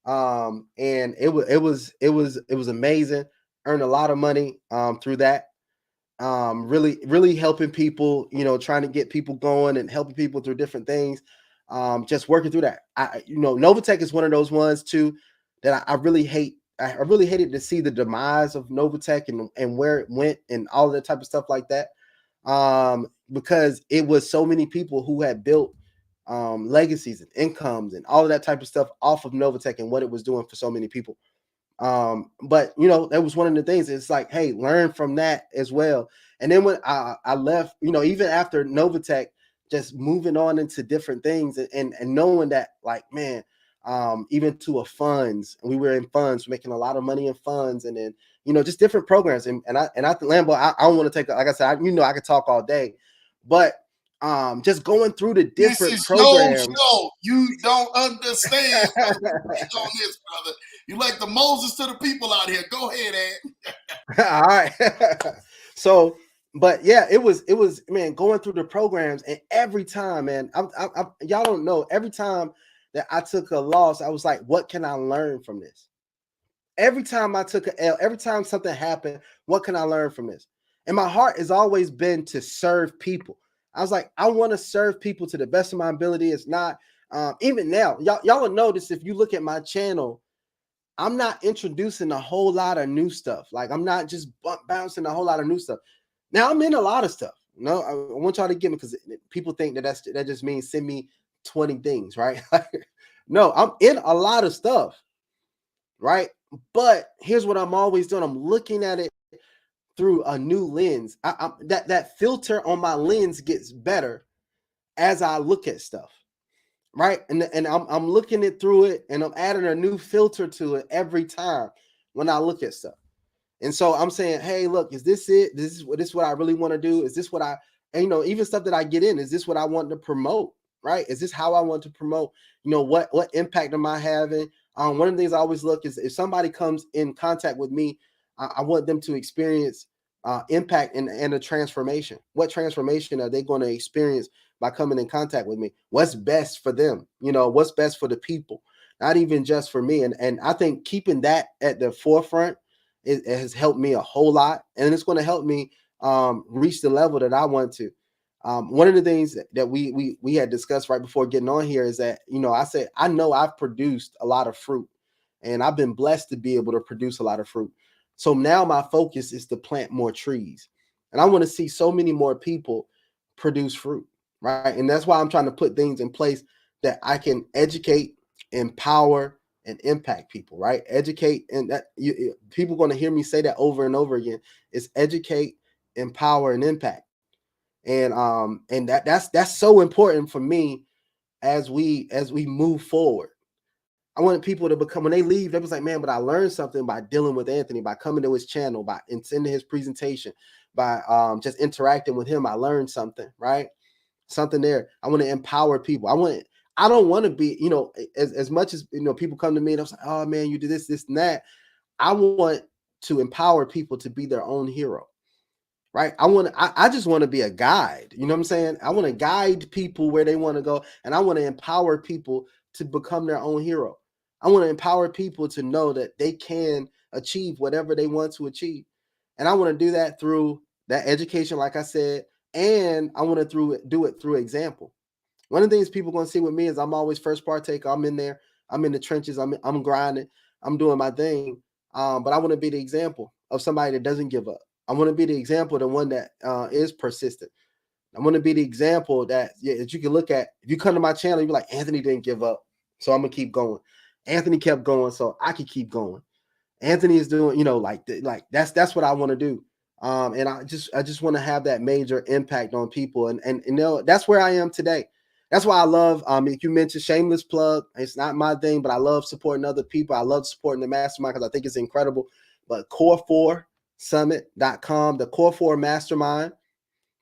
And it was amazing. Earned a lot of money through that. Really helping people, trying to get people going and helping people through different things. Just working through that. Novatech is one of those ones too that I really hate. I really hated to see the demise of Novatech and where it went and all that type of stuff like that. Because it was so many people who had built legacies and incomes and all of that type of stuff off of Novatech and what it was doing for so many people. But that was one of the things. It's like, hey, learn from that as well. And then when I left, even after Novatech, just moving on into different things and knowing that, like, man, even to a funds, we were in funds, making a lot of money in funds, and then just different programs. And I Lambo, I don't want to take, like I said, I could talk all day, but just going through the different programs. Your show. You don't understand on this, brother. You like the Moses to the people out here. Go ahead, Ed. All right. So, but yeah, it was, man, going through the programs, and every time, man, y'all don't know, every time that I took a loss, I was like, what can I learn from this? Every time I took an L, every time something happened, what can I learn from this? And my heart has always been to serve people. I was like, I want to serve people to the best of my ability. It's not, even now, y'all will notice if you look at my channel, I'm not introducing a whole lot of new stuff. Like, I'm not just bouncing a whole lot of new stuff. Now, I'm in a lot of stuff. No, I want y'all to get me, because people think that just means send me 20 things, right? No, I'm in a lot of stuff, right? But here's what I'm always doing. I'm looking at it through a new lens. That filter on my lens gets better as I look at stuff, right? And I'm looking it through it, and I'm adding a new filter to it every time when I look at stuff. And so I'm saying, hey, look, is this it? This is what I really want to do? Is this what even stuff that I get in, is this what I want to promote? Right? Is this how I want to promote? What impact am I having? One of the things I always look is, if somebody comes in contact with me, I want them to experience impact and a transformation. What transformation are they going to experience by coming in contact with me? What's best for them? What's best for the people, not even just for me. And I think keeping that at the forefront, it has helped me a whole lot, and it's going to help me reach the level that I want to. One of the things that we had discussed right before getting on here is that, I said, I know I've produced a lot of fruit, and I've been blessed to be able to produce a lot of fruit. So now my focus is to plant more trees, and I want to see so many more people produce fruit, right? And that's why I'm trying to put things in place that I can educate, empower, and impact people, right? Educate, and that people are going to hear me say that over and over again. It's educate, empower, and impact. And that's so important for me as we move forward. I wanted people to become, when they leave, they was like, man, but I learned something by dealing with Anthony, by coming to his channel, by sending his presentation, by just interacting with him. I learned something, right? Something there. I want to empower people. I don't want to be, as much as, people come to me and I was like, oh man, you do this, and that. I want to empower people to be their own hero, right? I just want to be a guide. You know what I'm saying? I want to guide people where they want to go, and I want to empower people to become their own hero. I want to empower people to know that they can achieve whatever they want to achieve. And I want to do that through that education, like I said, and I want to do it through example. One of the things people are going to see with me is I'm always first partaker. I'm in there. I'm in the trenches. I'm grinding. I'm doing my thing. But I want to be the example of somebody that doesn't give up. I want to be the example, the one that is persistent. I want to be the example that you can look at. If you come to my channel, you're like, Anthony didn't give up, so I'm going to keep going. Anthony kept going, so I can keep going. Anthony is doing, like that's what I want to do. And I just want to have that major impact on people. And that's where I am today. that's why I love, if you mentioned shameless plug, it's not my thing, but I love supporting other people. I love supporting the mastermind because I think it's incredible. But core4summit.com, the Core 4 mastermind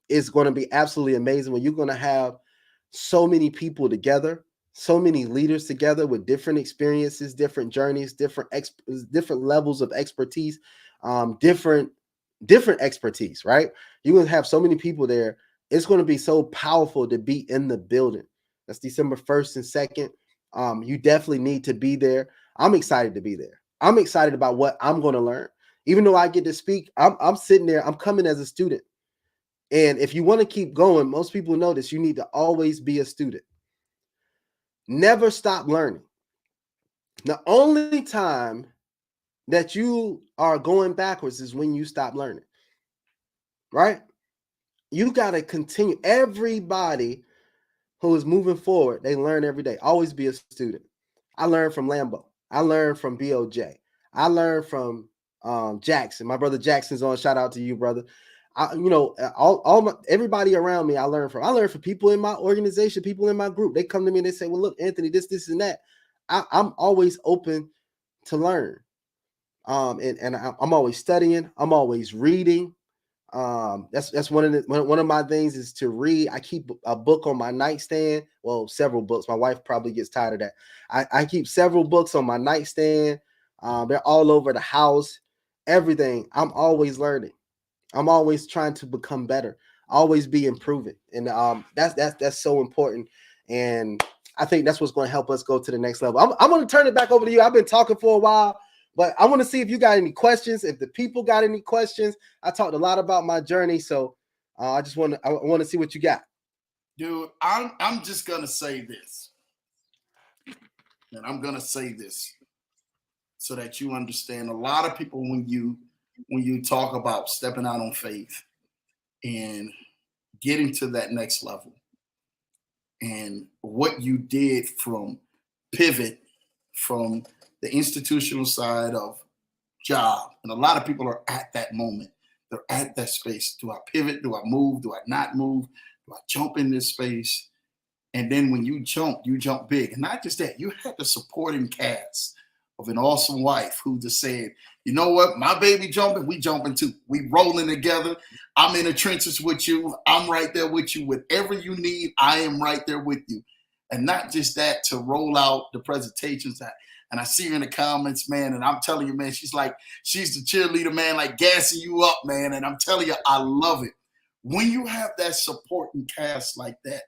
is going to be absolutely amazing when you're going to have so many people together, so many leaders together with different experiences, different journeys, different levels of expertise, different expertise, right? You're going to have so many people there. It's going to be so powerful to be in the building. That's December 1st and 2nd. You definitely need to be there. I'm excited to be there. I'm excited about what I'm going to learn. Even though I get to speak, I'm sitting there, I'm coming as a student. And if you want to keep going, most people know this, you need to always be a student. Never stop learning. The only time that you are going backwards is when you stop learning, right? You got to continue. Everybody who is moving forward, they learn every day. Always be a student. I learned from Lambo. I learned from BOJ. I learned from Jackson. My brother Jackson's on. Shout out to you, brother. Everybody around me, I learned from. I learned from people in my organization, people in my group. They come to me and they say, "Well, look, Anthony, this, and that." I'm always open to learn, and I'm always studying. I'm always reading. That's one of my things is to read. I keep a book on my nightstand. Well, several books. My wife probably gets tired of that. I keep several books on my nightstand. They're all over the house. Everything. I'm always learning. I'm always trying to become better. Always be improving, and that's so important. And I think that's what's going to help us go to the next level. I'm going to turn it back over to you. I've been talking for a while. But I want to see if you got any questions, if the people got any questions. I talked a lot about my journey, so I want to see what you got. Dude, I'm just gonna say this, and I'm gonna say this so that you understand. A lot of people, when you talk about stepping out on faith and getting to that next level, and what you did from pivot from the institutional side of job, and a lot of people are at that moment. They're at that space. Do I pivot? Do I move? Do I not move? Do I jump in this space? And then when you jump big. And not just that, you had the supporting cast of an awesome wife who just said, you know what, my baby jumping, we jumping too. We rolling together. I'm in the trenches with you. I'm right there with you. Whatever you need, I am right there with you. And not just that, to roll out the presentations. And I see her in the comments, man, and I'm telling you, man, she's the cheerleader, man, like gassing you up, man. And I'm telling you, I love it. When you have that supporting cast like that,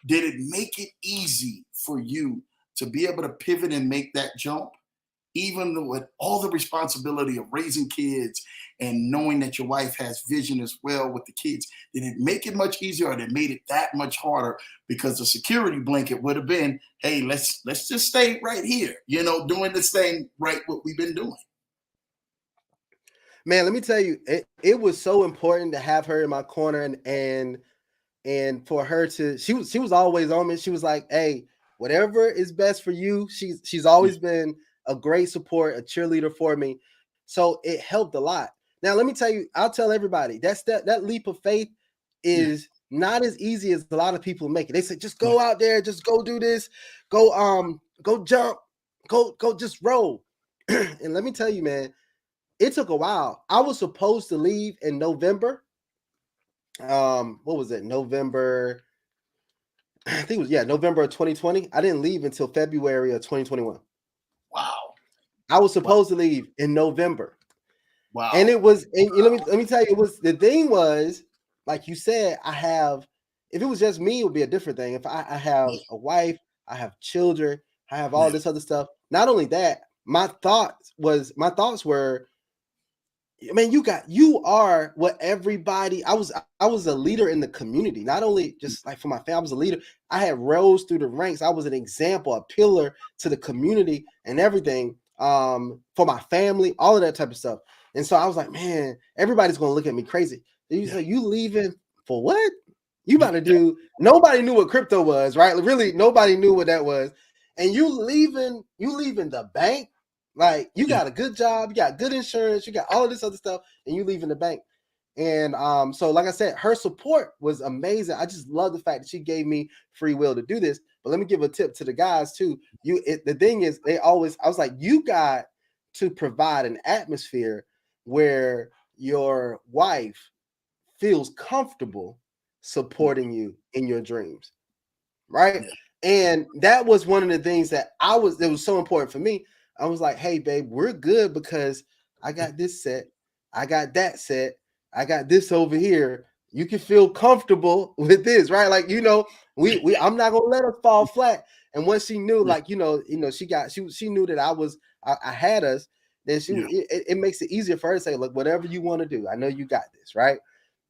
did it make it easy for you to be able to pivot and make that jump? Even with all the responsibility of raising kids and knowing that your wife has vision as well with the kids, did it make it much easier, or did it made it that much harder? Because the security blanket would have been, hey, let's just stay right here, doing this thing right, what we've been doing. Man, let me tell you, it was so important to have her in my corner, and for her to, she was always on me. She was like, hey, whatever is best for you. She's always been a great support, a cheerleader for me. So it helped a lot. Now, let me tell you, I'll tell everybody that leap of faith is not as easy as a lot of people make it. They say, just go out there, just go do this, go jump, go just roll. And let me tell you, man, it took a while. I was supposed to leave in November. What was it? November. I think it was November of 2020. I didn't leave until February of 2021. Wow. I was supposed to leave in November. Wow. And it was, and let me tell you, the thing was, like you said, if it was just me, it would be a different thing. If I have a wife, I have children, I have all this other stuff. Not only that, my thoughts were, man, you are what everybody. I was a leader in the community, not only just like for my family. I was a leader. I had rose through the ranks. I was an example, a pillar to the community and everything, for my family, all of that type of stuff. And so I was like, man, everybody's gonna look at me crazy. You say, you leaving for what? You about to do? Nobody knew what crypto was, right? Really, nobody knew what that was. And you leaving the bank. Like, you got a good job, you got good insurance, you got all of this other stuff, and you leaving the bank. And so like I said, her support was amazing. I just love the fact that she gave me free will to do this. But let me give a tip to the guys too. The thing is, I was like, you got to provide an atmosphere where your wife feels comfortable supporting you in your dreams, right? Yeah. And that was one of the things that was so important for me. I was like, hey, babe, we're good because I got this set, I got that set, I got this over here. You can feel comfortable with this, right? Like, we I'm not gonna let her fall flat. And once she knew, Yeah. like, she knew that I had us, then Yeah. it makes it easier for her to say, look, whatever you want to do, I know you got this, right?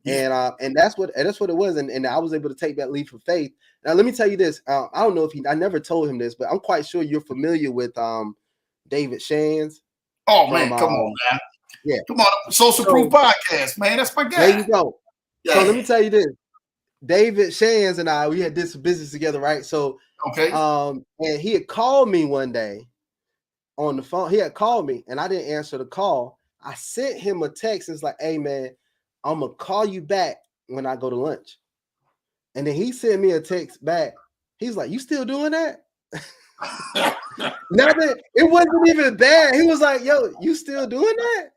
Yeah. And that's what it was, and I was able to take that leap of faith. Now let me tell you this. I don't know if I never told him this, but I'm quite sure you're familiar with David Shands Oh from man, come on, man. yeah. Come on, Social Proof So Podcast, man. That's my there guy. you go. So let Yeah. me tell you this. David Shands and we had did some business together, right? So Okay. and he had called me one day on the phone. He had called me and I didn't answer the call. I sent him a text and it's like, hey man, I'm gonna call you back when I go to lunch. And then he sent me a text back. He's like, you still doing that? Nothing. It wasn't even bad. He was like, yo, you still doing that?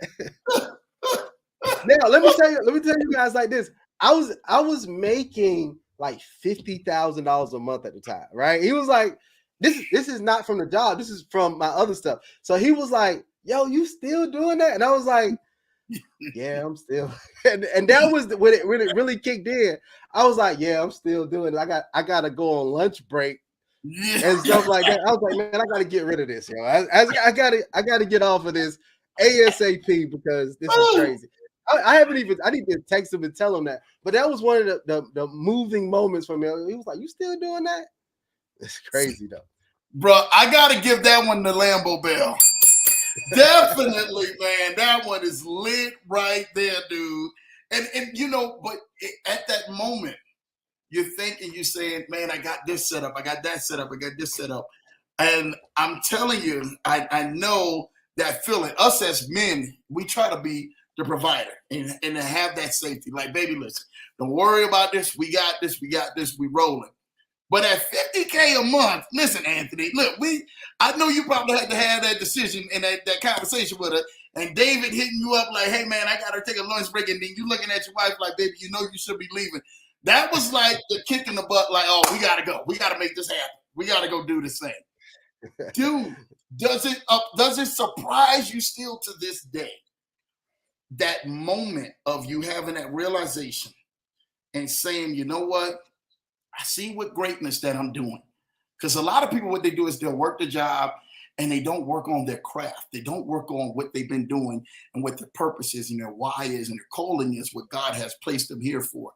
Now let me tell you guys like this. I was making like $50,000 a month at the time, right? He was like, this is not from the job, this is from my other stuff. So he was like, yo, you still doing that? And I was like, yeah, I'm still, and that was when it really kicked in. I was like, yeah, I'm still doing it. I gotta go on lunch break Yeah. and stuff like that. I was like, man, I gotta get rid of this, yo. I gotta get off of this ASAP because this is crazy. I need to text him and tell him that. But that was one of the moving moments for me. He was like, you still doing that? It's crazy though. Bro, I gotta give that one the Lambo Bell. Definitely, man. That one is lit right there, dude. And but at that moment, you're thinking, you're saying, man, I got this set up, I got that set up, I got this set up. And I'm telling you, I know that feeling. Us as men, we try to be the provider and to have that safety. Like, baby, listen, don't worry about this. We got this, we rolling. But at $50K a month, listen, Anthony, look, I know you probably had to have that decision and that conversation with her. And David hitting you up like, hey man, I gotta take a lunch break, and then you looking at your wife like, baby, you know you should be leaving. That was like the kick in the butt, like, oh, we gotta go. We gotta make this happen. We gotta go do this thing. Dude, does it surprise you still to this day? That moment of you having that realization and saying, you know what? I see what greatness that I'm doing. Because a lot of people, what they do is they'll work the job and they don't work on their craft. They don't work on what they've been doing and what their purpose is and their why is and their calling is, what God has placed them here for.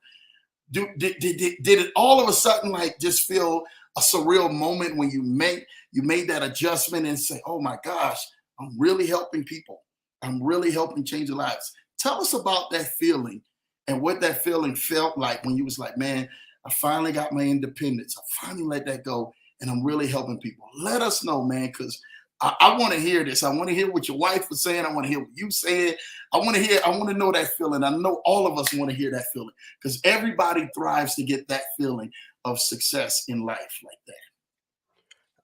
Did it all of a sudden like just feel a surreal moment when you made that adjustment and say, oh my gosh, I'm really helping people. I'm really helping change lives. Tell us about that feeling and what that feeling felt like when you was like, man, I finally got my independence. I finally let that go and I'm really helping people. Let us know, man, because I want to hear this. I want to hear what your wife was saying. I want to hear what you said. I want to know that feeling. I know all of us want to hear that feeling because everybody thrives to get that feeling of success in life like that.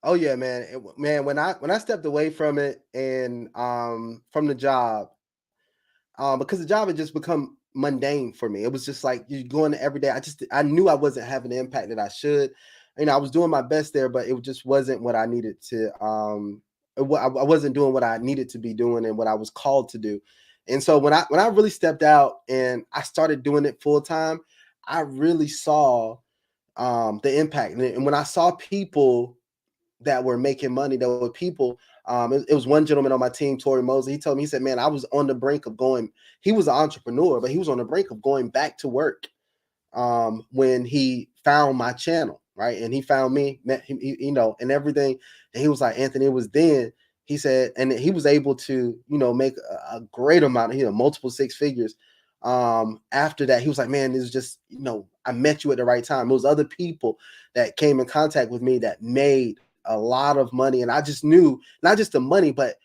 Oh yeah, man. Man, when I stepped away from it and from the job, because the job had just become mundane for me. It was just like you going to every day. I knew I wasn't having the impact that I should. I was doing my best there, but it just wasn't what I needed to. I wasn't doing what I needed to be doing and what I was called to do. And so when I really stepped out and I started doing it full time, I really saw the impact. And when I saw people that were making money, that were people. It was one gentleman on my team, Tori Mosley. He told me, he said, man, I was on the brink of going. He was an entrepreneur, but he was on the brink of going back to work when he found my channel, right? And he found me, met him, and everything. And he was like, Anthony, it was then, he said, and he was able to, make a great amount, multiple six figures. After that, he was like, man, this is just, I met you at the right time. It was other people that came in contact with me that made a lot of money. And I just knew not just the money, but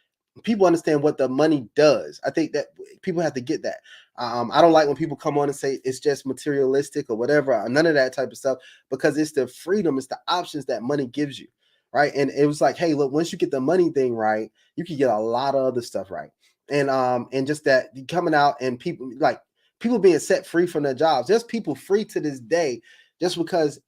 people understand what the money does. I think that people have to get that. I don't like when people come on and say it's just materialistic or whatever, or none of that type of stuff, because it's the freedom, it's the options that money gives you, right? And it was like, hey, look, once you get the money thing right, you can get a lot of other stuff right. And just that coming out and people being set free from their jobs. There's people free to this day just because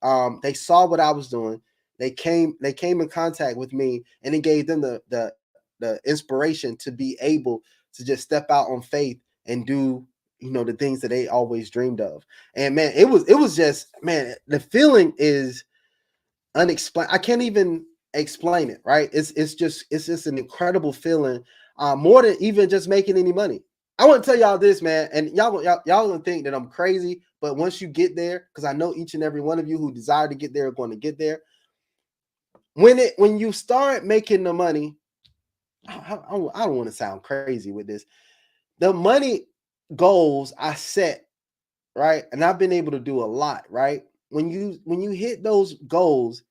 they saw what I was doing. They came in contact with me, and it gave them the inspiration to be able to just step out on faith and do the things that they always dreamed of. And man, it was just, man, the feeling is unexplained. I can't even explain it, right? It's just an incredible feeling, more than even just making any money. I want to tell y'all this, man, and y'all gonna think that I'm crazy, but once you get there, because I know each and every one of you who desire to get there are going to get there. When you start making the money, I don't want to sound crazy with this. The money goals I set, right, and I've been able to do a lot, right? When you hit those goals,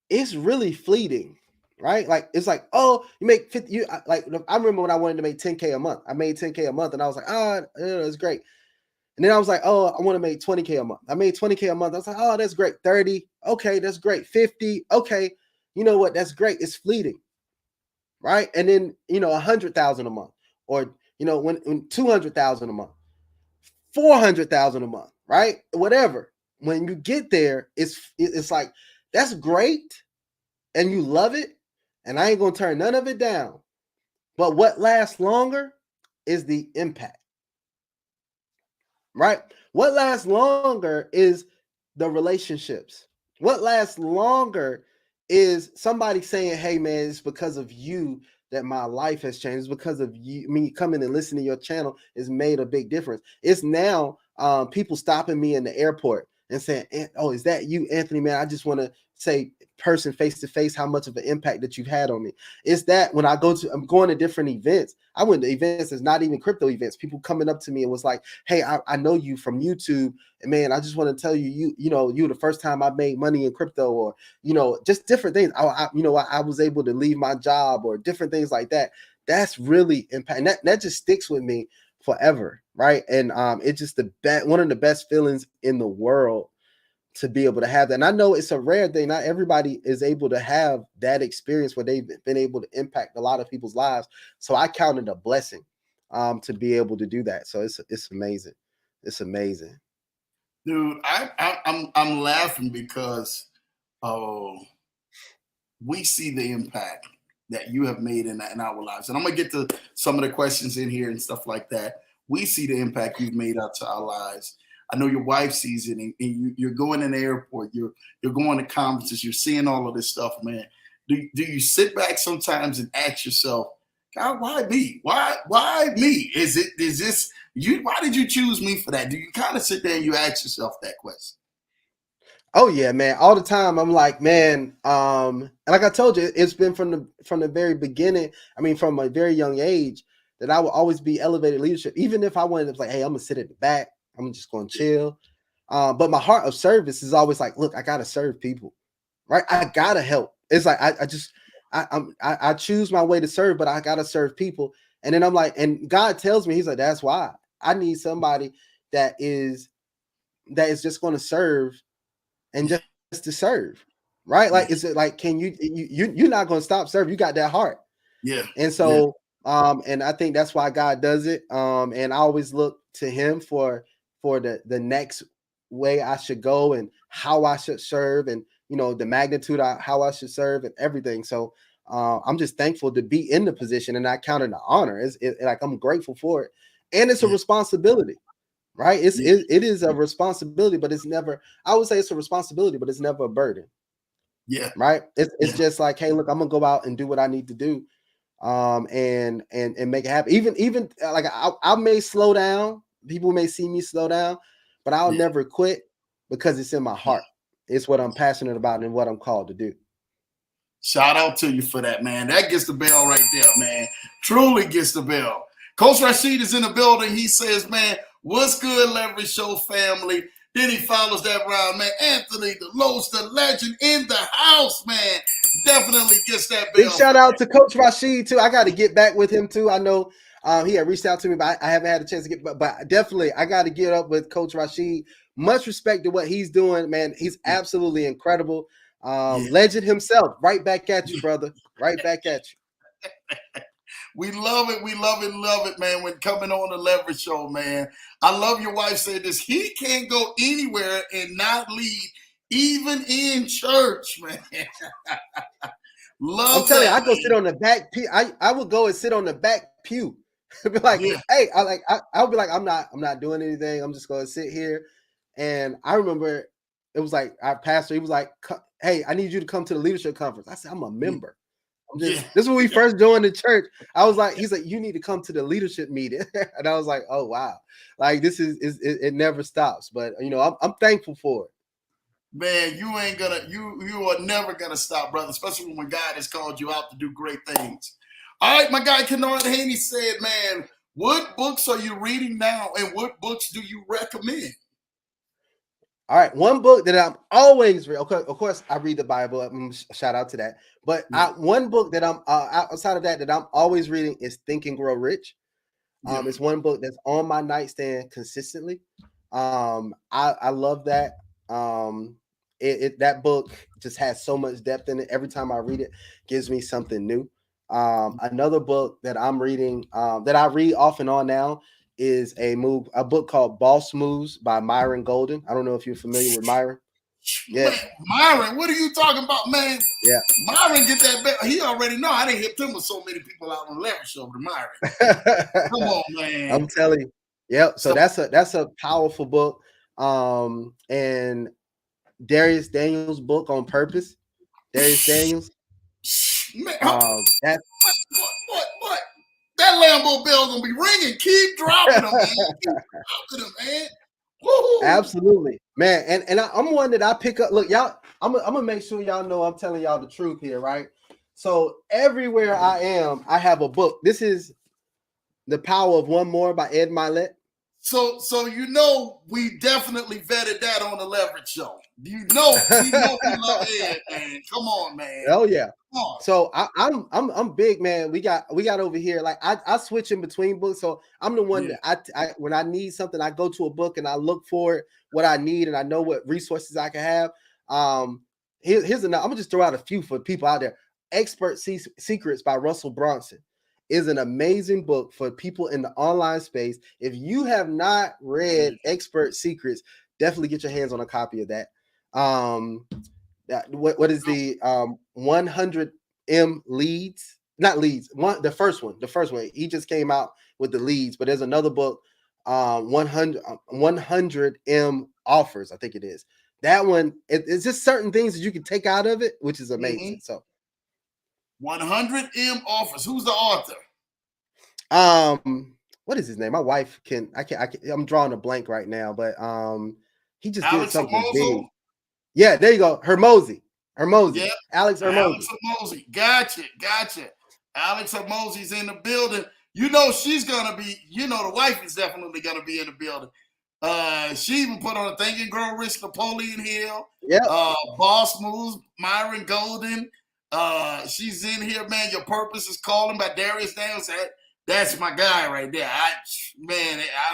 it's really fleeting, right? Like it's like, oh, you make 50. Like I remember when I wanted to make 10K a month. I made 10K a month, and I was like, it's great. And then I was like, oh, I want to make 20K a month. I made 20K a month. I was like, oh, that's great. 30, okay, that's great. 50, okay, you know what? That's great. It's fleeting, right? And then 100,000 a month, or when 200,000 a month, 400,000 a month, right? Whatever. When you get there, it's like that's great, and you love it, and I ain't gonna turn none of it down. But what lasts longer is the impact, right? What lasts longer is the relationships. What lasts longer is somebody saying, hey man, it's because of you that my life has changed. It's because of you. Me coming and listening to your channel has made a big difference. It's now people stopping me in the airport and saying, oh, is that you, Anthony? Man, I just want to say person face to face how much of an impact that you've had on me. It's that when I'm going to different events. I went to events that's not even crypto events. People coming up to me and was like, hey, I know you from YouTube, and man, I just want to tell you, you the first time I made money in crypto, or just different things. I was able to leave my job, or different things like that. That's really impact, and that just sticks with me forever, right? And it's just one of the best feelings in the world to be able to have that. And I know it's a rare thing. Not everybody is able to have that experience where they've been able to impact a lot of people's lives. So I count it a blessing to be able to do that. So it's amazing. It's amazing. Dude, I'm laughing because we see the impact that you have made in our lives. And I'm gonna get to some of the questions in here and stuff like that. We see the impact you've made out to our lives. I know your wife sees it, and you're going in the airport, you're going to conferences, you're seeing all of this stuff, man. Do you sit back sometimes and ask yourself, God, why me? Why me? Is this you? Why did you choose me for that? Do you kind of sit there and you ask yourself that question? Oh yeah, man. All the time. I'm like, man, and like I told you, it's been from the very beginning. I mean, from a very young age, that I will always be elevated leadership. Even if I wanted to like, hey, I'm gonna sit at the back, I'm just gonna chill. But my heart of service is always like, look, I gotta serve people, right? I gotta help. It's like I choose my way to serve, but I gotta serve people. And then I'm like, and God tells me, He's like, that's why I need somebody that is just going to serve and just to serve, right? Like, is it like, can you're not going to stop serving? You got that heart. Yeah. And so, and I think that's why God does it. And I always look to Him for the next way I should go and how I should serve, and the magnitude how I should serve and everything. So I'm just thankful to be in the position, and I count it an honor. Like I'm grateful for it, and it's a responsibility. Right? It is a responsibility, but it's never. I would say it's a responsibility, but it's never a burden. Yeah. Right. It's just like, hey, look, I'm gonna go out and do what I need to do, and make it happen. Even like I may slow down. People may see me slow down, but I'll never quit because it's in my heart. It's what I'm passionate about and what I'm called to do. Shout out to you for that, man. That gets the bell right there, man. Truly gets the bell. Coach Rashid is in the building. He says, man, what's good, Leverage Show family? Then he follows that round, man. Anthony DeLoatch, the legend in the house, man. Definitely gets that bell. Big shout out to Coach Rashid, too. I got to get back with him, too. I know He had reached out to me, but I haven't had a chance to get. But definitely, I got to get up with Coach Rashid. Much respect to what he's doing, man. He's absolutely incredible. Yeah. Legend himself. Right back at you, brother. Right back at you. We love it. We love it, man, when coming on the Leverage Show, man. I love your wife said this. He can't go anywhere and not lead, even in church, man. I'm Love telling you, that, I go man. sit on the back pew. I would go and sit on the back pew. Be like, Yeah. hey, I'll be like, I'm not doing anything. I'm just gonna sit here. And I remember it was like our pastor, he was like, hey, I need you to come to the leadership conference. I said, I'm a member. Yeah. This is when we first joined the church. I was like, he's like, you need to come to the leadership meeting. And I was like, oh wow. Like this is it never stops. But you know, I'm thankful for it. Man, you are never gonna stop, brother, especially when God has called you out to do great things. All right, my guy Kennard Haney said, man, what books are you reading now and what books do you recommend? All right, one book that I'm always read. Okay, of course, I read the Bible. Shout out to that. But one book that I'm outside of that I'm always reading is Think and Grow Rich. It's one book that's on my nightstand consistently. I love that. That book just has so much depth in it. Every time I read it, gives me something new. Another book that I'm reading, that I read off and on now, is a book called Boss Moves by Myron Golden. I don't know if you're familiar with Myron. Yeah, Man, Myron, what are you talking about, man? yeah. Myron get that back. He already know. I didn't hit him with so many people out on the Leverage Show to Myron. Come on, man. I'm telling you. Yep. So So, that's a powerful book. And Darius Daniels' book On Purpose. Darius Daniels. man, That what? That Lambo bell gonna be ringing. Keep dropping them, man. Keep dropping them, man. Woo-hoo. absolutely, man. And I'm one that I pick up. Look, y'all, I'm gonna make sure y'all know I'm telling y'all the truth here, right? So everywhere I am, I have a book. This is The Power of One More by Ed Milet. So you know we definitely vetted that on the Leverage Show. You know we love Ed, man. Come on, man. Oh yeah. Come on. So I'm big, man. We got over here. Like I switch in between books. So I'm the one that I when I need something, I go to a book and I look for it, what I need, and I know what resources I can have. Here's another. I'm gonna just throw out a few for people out there. Expert Secrets by Russell Brunson is an amazing book for people in the online space. If you have not read Expert Secrets, definitely get your hands on a copy of that. What is the 100 leads? Not leads. The first one. He just came out with the leads, but there's another book, 100 offers. I think it is. That one. It's just certain things that you can take out of it, which is amazing. So 100 offers. Who's the author? What is his name? My wife can. I can't. I'm drawing a blank right now, but he just Alex did something Hermoso? big. Yeah, there you go. Hermosi. Yeah. Alex Hermosi. Alex Hermosi. Gotcha. Alex Hermosi's in the building. You know she's gonna be, the wife is definitely gonna be in the building. She even put on a Think and Grow Rich, Napoleon Hill. Yeah. Boss Moves, Myron Golden. She's in here, man. Your Purpose is Calling by Darius Daniels. That's my guy right there. I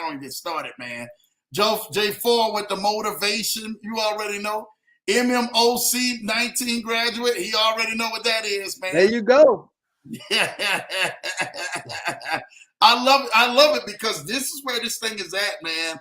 don't even get started, man. J4 with the motivation. You already know. MMOC 19 graduate. He already know what that is, man. There you go. Yeah. I love it because this is where this thing is at, man.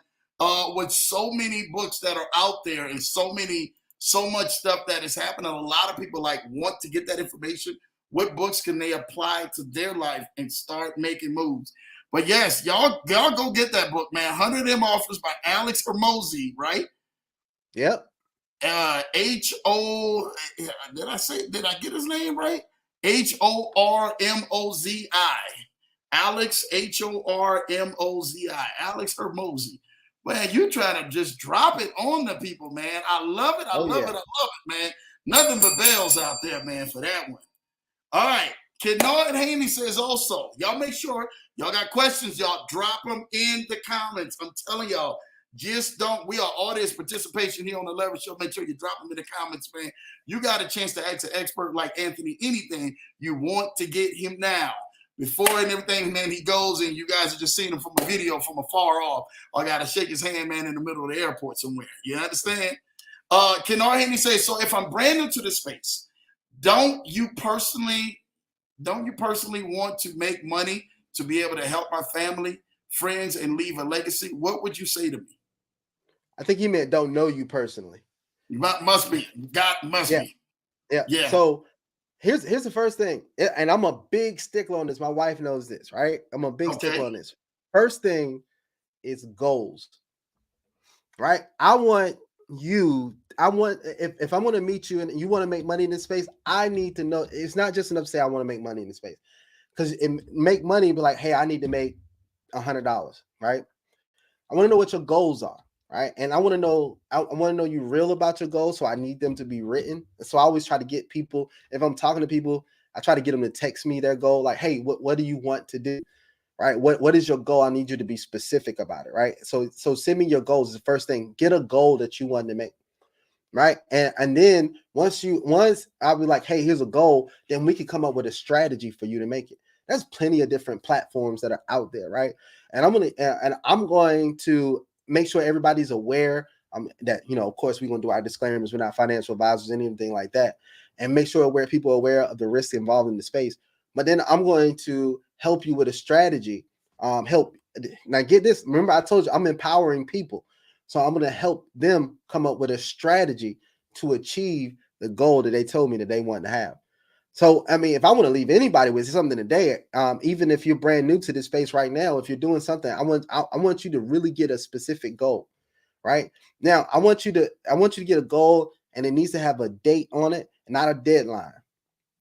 With so many books that are out there and so much stuff that is happening. A lot of people want to get that information. What books can they apply to their life and start making moves? But yes, y'all go get that book, man. 100 offers by Alex Hermosi, right? Yep. H-O, did I get his name right? Hormozi. Alex, Hormozi. Alex Hermosi. Man, you trying to just drop it on the people, man. I love it. I love it, man. Nothing but bells out there, man, for that one. All right. Kennard Haney says also, y'all make sure y'all got questions, y'all drop them in the comments. I'm telling y'all, we are audience participation here on the Leverage Show. Make sure you drop them in the comments, man. You got a chance to ask an expert like Anthony anything you want to get him now. before and everything, man, he goes and you guys are just seeing him from a video from afar off. I got to shake his hand, man, in the middle of the airport somewhere. You understand? Can I hear me say, so if I'm brand new to this space, don't you personally want to make money to be able to help my family, friends, and leave a legacy? What would you say to me? I think he meant don't know you personally. Must be. God must Yeah. be. Yeah. Yeah. So here's the first thing, and I'm a big stickler on this. My wife knows this, right? I'm a big stickler on this. First thing is goals, right? If I want to meet you and you want to make money in this space, I need to know. It's not just enough to say I want to make money in this space, because make money be like, hey, I need to make $100, right? I want to know what your goals are, right? And I want to know you real about your goals, so I need them to be written. So I always try to get people, if I'm talking to people, I try to get them to text me their goal, like, hey, what do you want to do? Right? What is your goal? I need you to be specific about it, right? So send me your goals is the first thing. Get a goal that you want to make, right? And then once I'll be like, hey, here's a goal, then we can come up with a strategy for you to make it. There's plenty of different platforms that are out there, right? And I'm going to make sure everybody's aware that, of course, we're going to do our disclaimers. We're not financial advisors, anything like that, and make sure people are aware of the risks involved in the space. But then I'm going to help you with a strategy. Now get this. Remember, I told you I'm empowering people. So I'm going to help them come up with a strategy to achieve the goal that they told me that they want to have. So, I mean, if I want to leave anybody with something today, even if you're brand new to this space right now, if you're doing something, I want you to really get a specific goal, right? Now, I want you to get a goal, and it needs to have a date on it, not a deadline.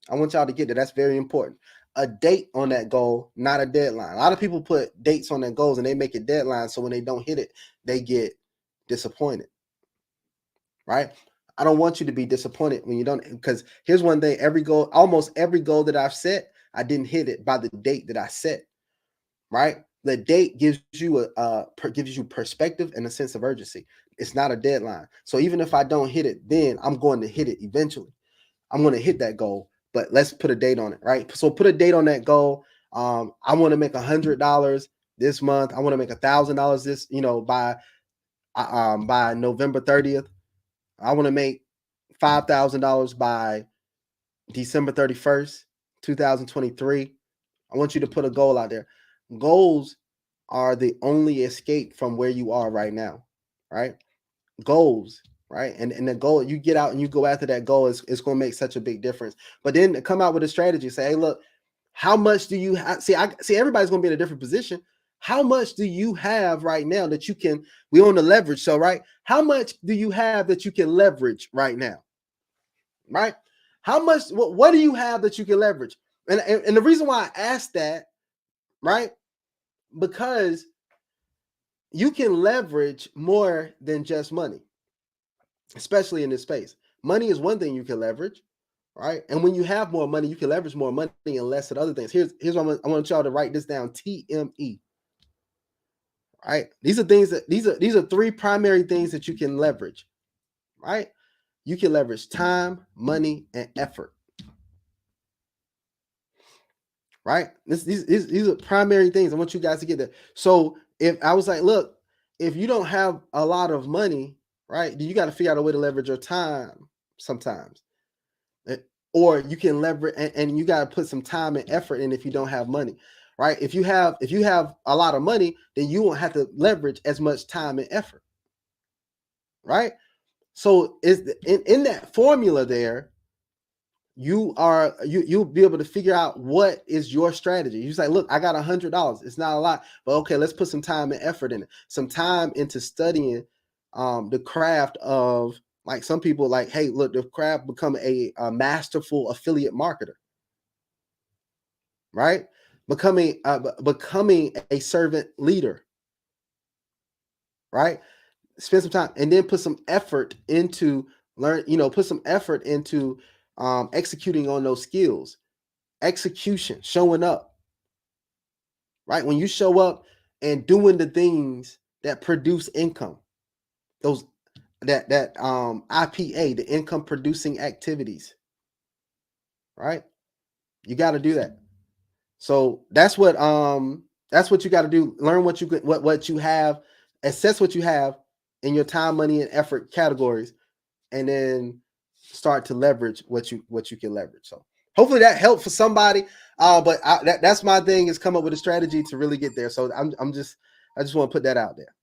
I want y'all to get that. That's very important. A date on that goal, not a deadline. A lot of people put dates on their goals and they make it deadlines. So when they don't hit it, they get disappointed, right? I don't want you to be disappointed when you don't, because here's one thing: almost every goal that I've set, I didn't hit it by the date that I set, right? The date gives you gives you perspective and a sense of urgency. It's not a deadline. So even if I don't hit it, then I'm going to hit it eventually. I'm going to hit that goal, but let's put a date on it, right? So put a date on that goal. I want to make $100 this month. I want to make $1,000 this, by November 30th. I want to make $5,000 by December 31st, 2023. I want you to put a goal out there. Goals are the only escape from where you are right now, right? Goals, right? And the goal, you get out and you go after that goal, is going to make such a big difference. But then come out with a strategy. Say, hey, look, how much do you have? See, everybody's going to be in a different position. How much do you have right now that you can, we own the leverage. So, right, how much do you have that you can leverage right now? Right? How much, what do you have that you can leverage? And the reason why I asked that, right? Because you can leverage more than just money, especially in this space. Money is one thing you can leverage, right? And when you have more money, you can leverage more money and less at other things. Here's what I want y'all to write this down: TME. Right? These are three primary things that you can leverage, right? You can leverage time, money, and effort. Right? These are primary things. I want you guys to get that. So if I was like, look, if you don't have a lot of money, right, then you got to figure out a way to leverage your time sometimes. Or you can leverage, and you got to put some time and effort in if you don't have money, right? If you have a lot of money, then you won't have to leverage as much time and effort, right? So in that formula there, you'll be able to figure out what is your strategy. You say, look, I got $100. It's not a lot, but okay, let's put some time and effort in it. Some time into studying the craft of, like, some people like, hey, look, the craft, become a masterful affiliate marketer, right? Becoming a servant leader, right? Spend some time and then put some effort into executing on those skills. Execution, showing up, right? When you show up and doing the things that produce income, those that IPA, the income producing activities, right? You got to do that. So that's what you got to do. Learn what you have, assess what you have in your time, money, and effort categories, and then start to leverage what you can leverage. So hopefully that helped for somebody. But that's my thing, is come up with a strategy to really get there. So I just want to put that out there.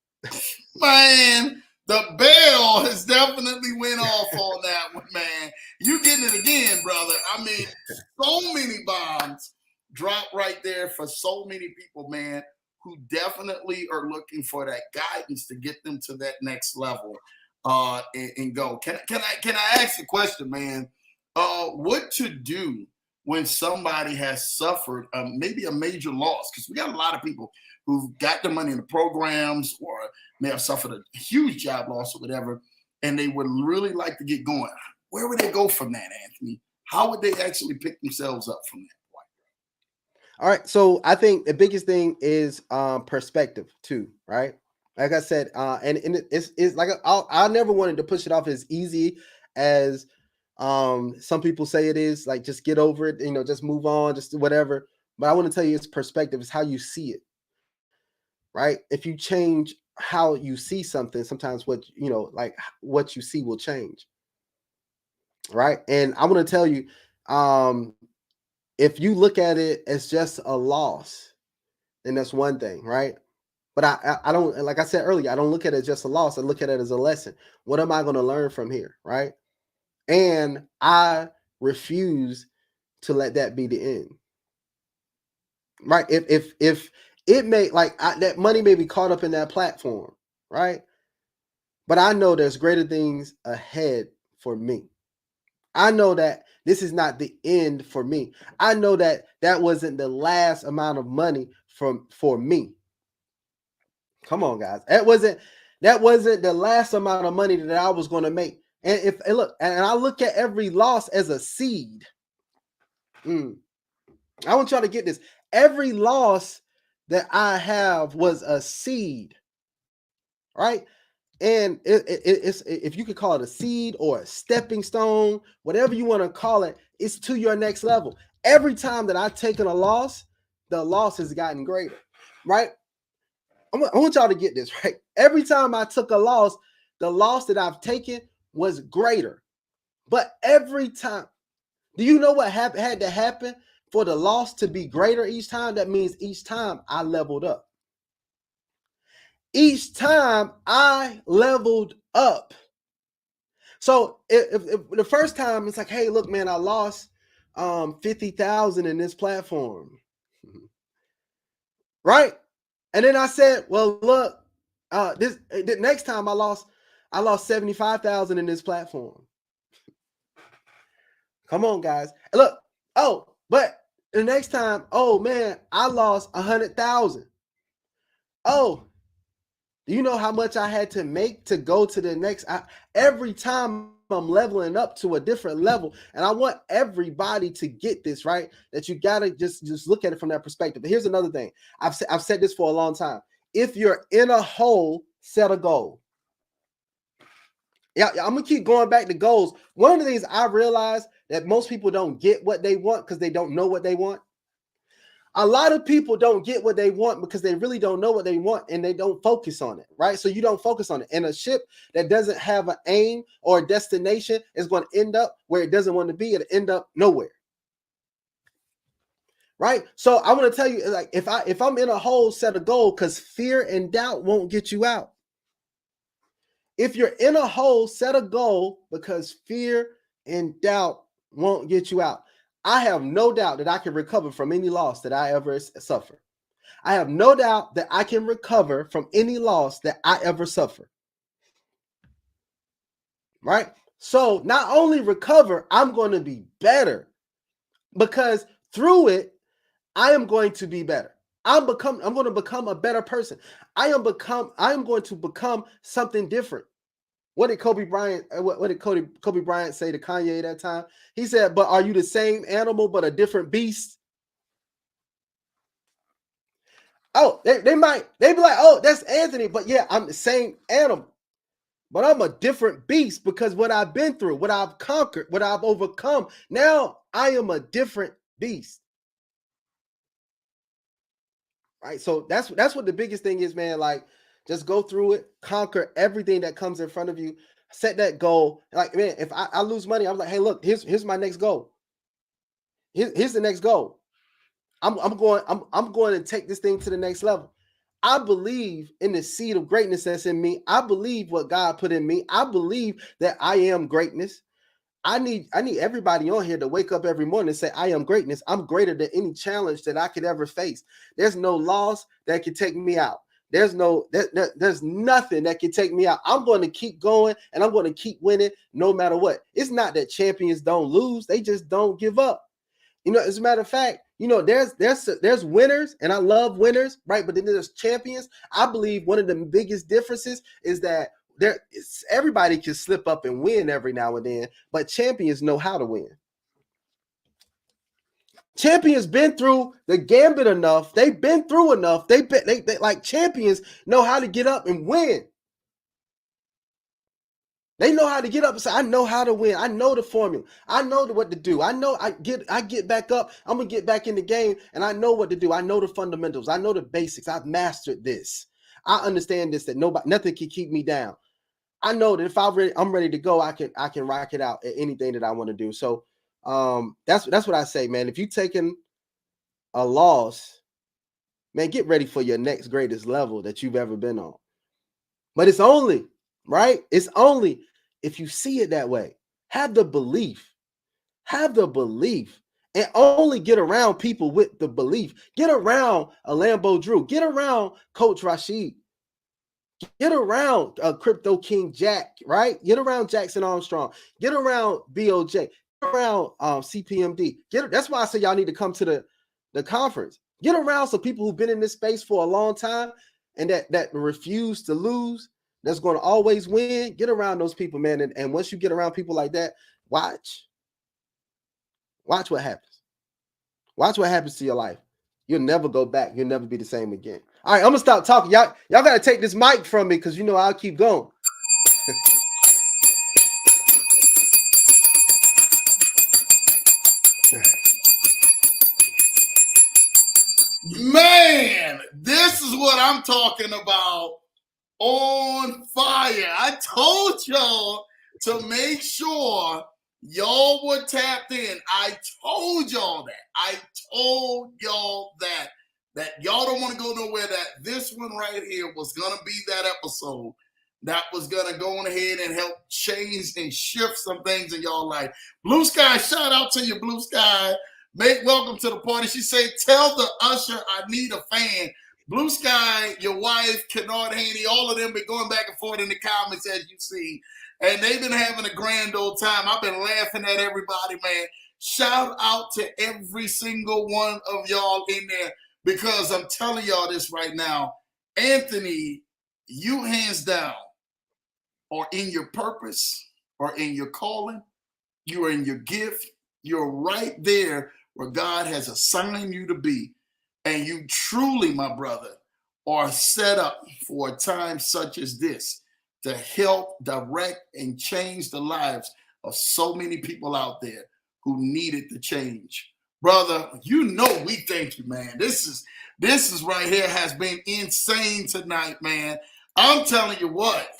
Man, the bell has definitely went off on that one, man. You getting it again, brother. I mean, so many bombs dropped right there for so many people, man, who definitely are looking for that guidance to get them to that next level and go. Can I ask a question, man? What to do when somebody has suffered maybe a major loss? Because we got a lot of people who've got the money in the programs or may have suffered a huge job loss or whatever, and they would really like to get going. Where would they go from that, Anthony? How would they actually pick themselves up from that point? All right. So I think the biggest thing is perspective too, right? Like I said, and it's like I never wanted to push it off as easy as some people say it is. Like, just get over it, just move on, just whatever. But I want to tell you, it's perspective. It's how you see it, right? If you change how you see something, sometimes what you see will change, right? And I want to tell you, if you look at it as just a loss, then that's one thing, right? But I don't, like I said earlier, I don't look at it as just a loss. I look at it as a lesson. What am I going to learn from here, right? And I refuse to let that be the end, right? If it may, that money may be caught up in that platform, right? But I know there's greater things ahead for me. I know that this is not the end for me. I know that that wasn't the last amount of money for me. Come on, guys. That wasn't the last amount of money that I was going to make. And I look at every loss as a seed. I want y'all to get this. Every loss that I have was a seed, right? And it's, if you could call it a seed or a stepping stone, whatever you want to call it, it's to your next level. Every time that I've taken a loss, the loss has gotten greater, right? I want y'all to get this, right? Every time I took a loss, the loss that I've taken was greater. But every time, do you know what had to happen for the loss to be greater each time? That means each time I leveled up. Each time I leveled up. So if the first time it's like, hey, look, man, I lost 50,000 in this platform, right? And then I said, well, look, the next time I lost 75,000 in this platform. Come on, guys. Look, but the next time, oh man, I lost 100,000. Oh, do you know how much I had to make to go to the next? Every time I'm leveling up to a different level, and I want everybody to get this, right? That you gotta just look at it from that perspective. But here's another thing. I've said this for a long time. If you're in a hole, set a goal. Yeah, I'm gonna keep going back to goals. One of the things I realized that most people don't get what they want because they don't know what they want. A lot of people don't get what they want because they really don't know what they want and they don't focus on it, right? So you don't focus on it. And a ship that doesn't have an aim or a destination is going to end up where it doesn't want to be. It'll end up nowhere, right? So I want to tell you, like, if I'm in a hole, set a goal, because fear and doubt won't get you out. If you're in a hole, set a goal, because fear and doubt won't get you out. I have no doubt that I can recover from any loss that I ever suffer. I have no doubt that I can recover from any loss that I ever suffer. Right? So not only recover, I'm going to be better, because through it, I am going to be better. I'm going to become a better person. I am going to become something different. What did Kobe Bryant say to Kanye that time? He said, "But are you the same animal but a different beast?" Oh, they be like, "Oh, that's Anthony," but yeah, I'm the same animal, but I'm a different beast because what I've been through, what I've conquered, what I've overcome. Now I am a different beast. Right. So that's what the biggest thing is, man. Like, just go through it, conquer everything that comes in front of you, set that goal. Like, man, if I lose money, I'm like, hey, look, here's my next goal. Here's the next goal. I'm going to take this thing to the next level. I believe in the seed of greatness that's in me. I believe what God put in me. I believe that I am greatness. I need everybody on here to wake up every morning and say, I am greatness. I'm greater than any challenge that I could ever face. There's no loss that can take me out. There's nothing that can take me out. I'm going to keep going and I'm going to keep winning no matter what. It's not that champions don't lose. They just don't give up. You know, as a matter of fact, you know, there's winners, and I love winners, right? But then there's champions. I believe one of the biggest differences is that everybody can slip up and win every now and then, but champions know how to win. Champions been through the gambit enough. They've been through enough. They like champions know how to get up and win. They know how to get up and say, I know how to win. I know the formula. I know what to do. I know I get back up. I'm going to get back in the game, and I know what to do. I know the fundamentals. I know the basics. I've mastered this. I understand this, that nothing can keep me down. I know that if I'm ready to go, I can rock it out at anything that I want to do. So that's what I say, man. If you're taking a loss, man, get ready for your next greatest level that you've ever been on. But it's only, right? It's only if you see it that way. Have the belief. Have the belief. And only get around people with the belief. Get around a Lambo Drew. Get around Coach Rashid. Get around Crypto King Jack, right? Get around Jackson Armstrong. Get around BOJ. Get around CPMD. That's why I say y'all need to come to the conference. Get around some people who've been in this space for a long time and that refuse to lose, that's going to always win. Get around those people, man. And once you get around people like that, watch what happens. Watch what happens to your life. You'll never go back. You'll never be the same again. All right, I'm gonna stop talking. Y'all gotta take this mic from me because you know I'll keep going. Man, this is what I'm talking about. On fire. I told y'all to make sure y'all were tapped in. I told y'all that. I told y'all that y'all don't want to go nowhere, that this one right here was going to be that episode that was going to go on ahead and help change and shift some things in y'all life. Blue Sky, shout out to you, Blue Sky. Welcome to the party. She said, tell the usher I need a fan. Blue Sky, your wife, Kennard Haney, all of them been going back and forth in the comments, as you see. And they've been having a grand old time. I've been laughing at everybody, man. Shout out to every single one of y'all in there, because I'm telling y'all this right now. Anthony, you hands down are in your purpose or in your calling. You are in your gift. You're right there where God has assigned you to be. And you truly, my brother, are set up for a time such as this to help direct and change the lives of so many people out there who needed the change. Brother, you know we thank you, man. This is right here has been insane tonight, man. I'm telling you what,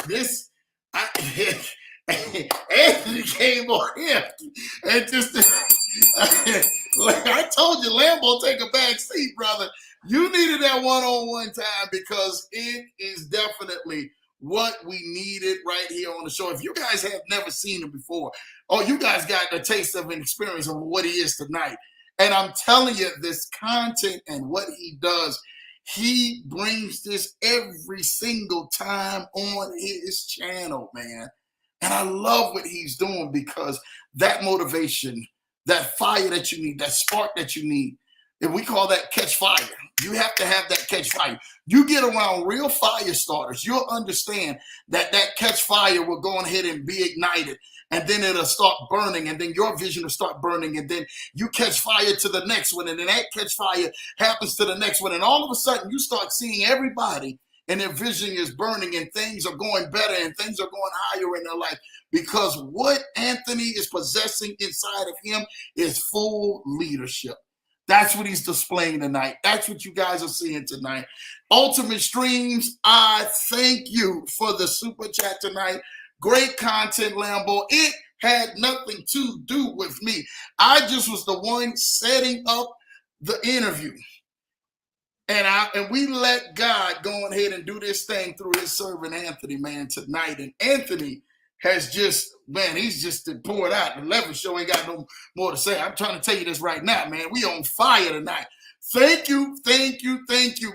Anthony came on here and just like I told you, Lambo take a back seat, brother. You needed that one-on-one time because it is definitely what we needed right here on the show. If you guys have never seen him before, you guys got a taste of an experience of what he is tonight. And I'm telling you, this content and what he does, he brings this every single time on his channel, man. And I love what he's doing because that motivation, that fire that you need, that spark that you need, and we call that catch fire. You have to have that catch fire. You get around real fire starters, you'll understand that catch fire will go ahead and be ignited. And then it'll start burning, and then your vision will start burning, and then you catch fire to the next one, and then that catch fire happens to the next one. And all of a sudden, you start seeing everybody and their vision is burning and things are going better and things are going higher in their life because what Anthony is possessing inside of him is full leadership. That's what he's displaying tonight. That's what you guys are seeing tonight. Ultimate Streams, I thank you for the super chat tonight. Great content, Lambo. It had nothing to do with me. I just was the one setting up the interview. And we let God go ahead and do this thing through his servant Anthony, man, tonight. And Anthony has just, man, he's just poured out. The Leverage Show ain't got no more to say. I'm trying to tell you this right now, man. We on fire tonight. Thank you,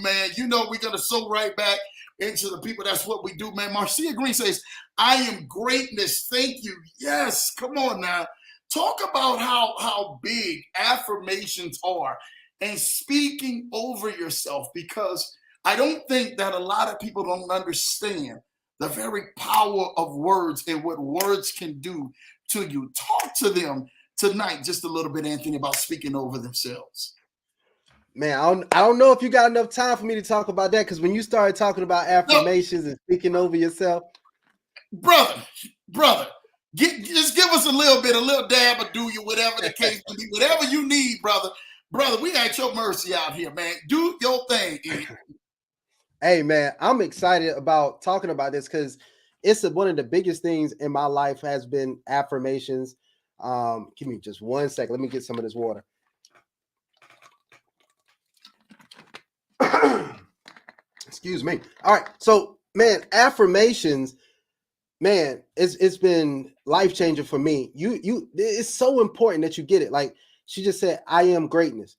man. You know we're going to sow right back into the people. That's what we do, man. Marcia Green says, I am greatness. Thank you. Yes, come on now. Talk about how big affirmations are and speaking over yourself, because I don't think that a lot of people don't understand the very power of words and what words can do to you. Talk to them tonight just a little bit, Anthony, about speaking over themselves. Man, I don't know if you got enough time for me to talk about that, because when you started talking about affirmations and speaking over yourself, brother, just give us a little dab or do you, whatever the case may be, whatever you need, brother. Brother, we at your mercy out here, man. Do your thing. Hey, man, I'm excited about talking about this because it's one of the biggest things in my life has been affirmations. Give me just 1 second. Let me get some of this water. Excuse me. All right. So, man, affirmations, man, it's been life-changing for me. It's so important that you get it. Like she just said, I am greatness.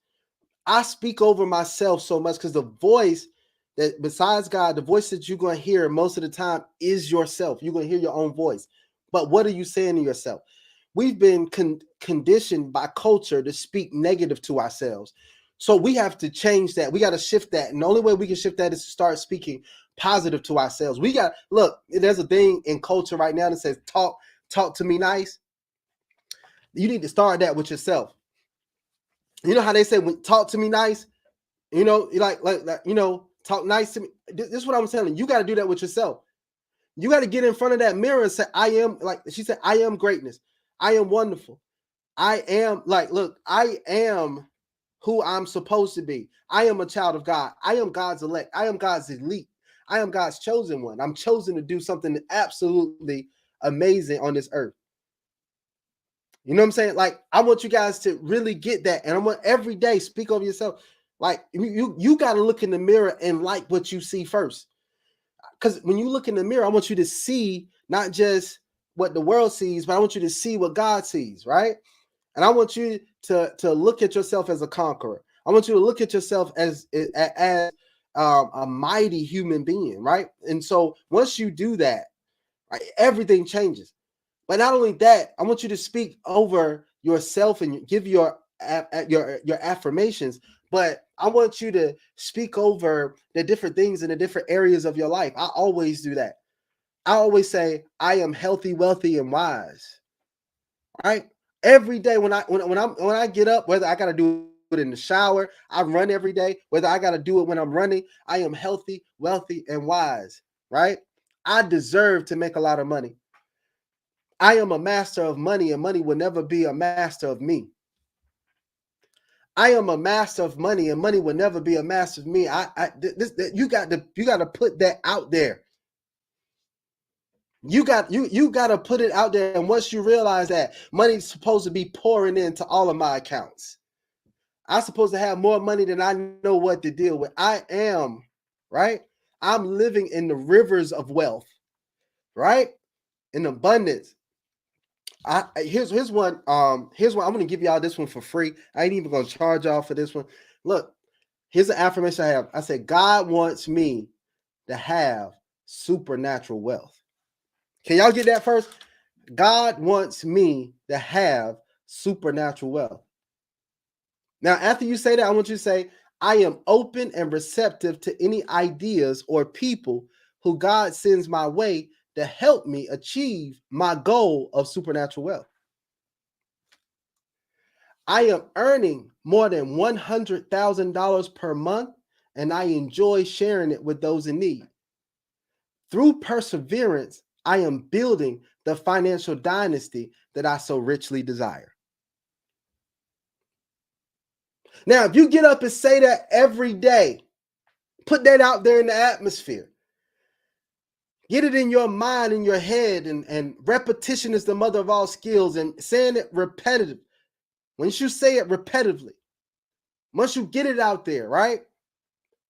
I speak over myself so much because the voice that, besides God, the voice that you're going to hear most of the time is yourself. You're going to hear your own voice. But what are you saying to yourself? We've been conditioned by culture to speak negative to ourselves. So we have to change that. We got to shift that. And the only way we can shift that is to start speaking positive to ourselves. We got, look, there's a thing in culture right now that says, talk to me nice. You need to start that with yourself. You know how they say, when talk to me nice, you know, like, you know, talk nice to me. This is what I'm telling you. You got to do that with yourself. You got to get in front of that mirror and say, I am, like she said, I am greatness. I am wonderful. I am, like, look, I am who I'm supposed to be. I am a child of God. I am God's elect. I am God's elite. I am God's chosen one. I'm chosen to do something absolutely amazing on this earth. You know what I'm saying? Like, I want you guys to really get that. And I want every day speak over yourself. Like, you got to look in the mirror and like what you see first. Because when you look in the mirror, I want you to see not just what the world sees, but I want you to see what God sees, right? And I want you to look at yourself as a conqueror. I want you to look at yourself as a mighty human being, right? And so once you do that, right, everything changes. But not only that, I want you to speak over yourself and give your affirmations, but I want you to speak over the different things in the different areas of your life. I always do that. I always say, I am healthy, wealthy, and wise. All right. Every day when I get up, whether I got to do it in the shower, I run every day, whether I got to do it when I'm running, I am healthy, wealthy, and wise. Right. I deserve to make a lot of money. I am a master of money, and money will never be a master of me. I am a master of money, and money will never be a master of me. You got to put that out there. You got to put it out there. And once you realize that money's supposed to be pouring into all of my accounts, I'm supposed to have more money than I know what to deal with. I am, right? I'm living in the rivers of wealth, right? In abundance. Here's one. Here's one. I'm gonna give y'all this one for free. I ain't even gonna charge y'all for this one. Look, here's an affirmation I have. I said, God wants me to have supernatural wealth. Can y'all get that first? God wants me to have supernatural wealth. Now, after you say that, I want you to say, I am open and receptive to any ideas or people who God sends my way to help me achieve my goal of supernatural wealth. I am earning more than $100,000 per month, and I enjoy sharing it with those in need. Through perseverance, I am building the financial dynasty that I so richly desire. Now, if you get up and say that every day, put that out there in the atmosphere. Get it in your mind, in your head, and repetition is the mother of all skills, and saying it repetitive. Once you say it repetitively, once you get it out there, right?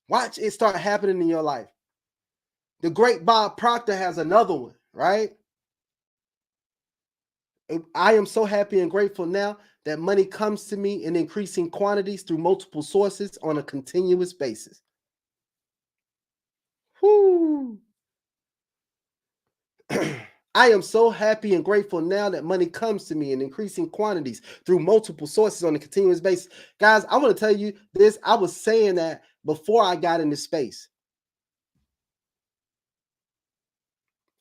Watch it start happening in your life. The great Bob Proctor has another one, right? I am so happy and grateful now that money comes to me in increasing quantities through multiple sources on a continuous basis. Whoo. I am so happy and grateful now that money comes to me in increasing quantities through multiple sources on a continuous basis. Guys, I want to tell you this. I was saying that before I got into space.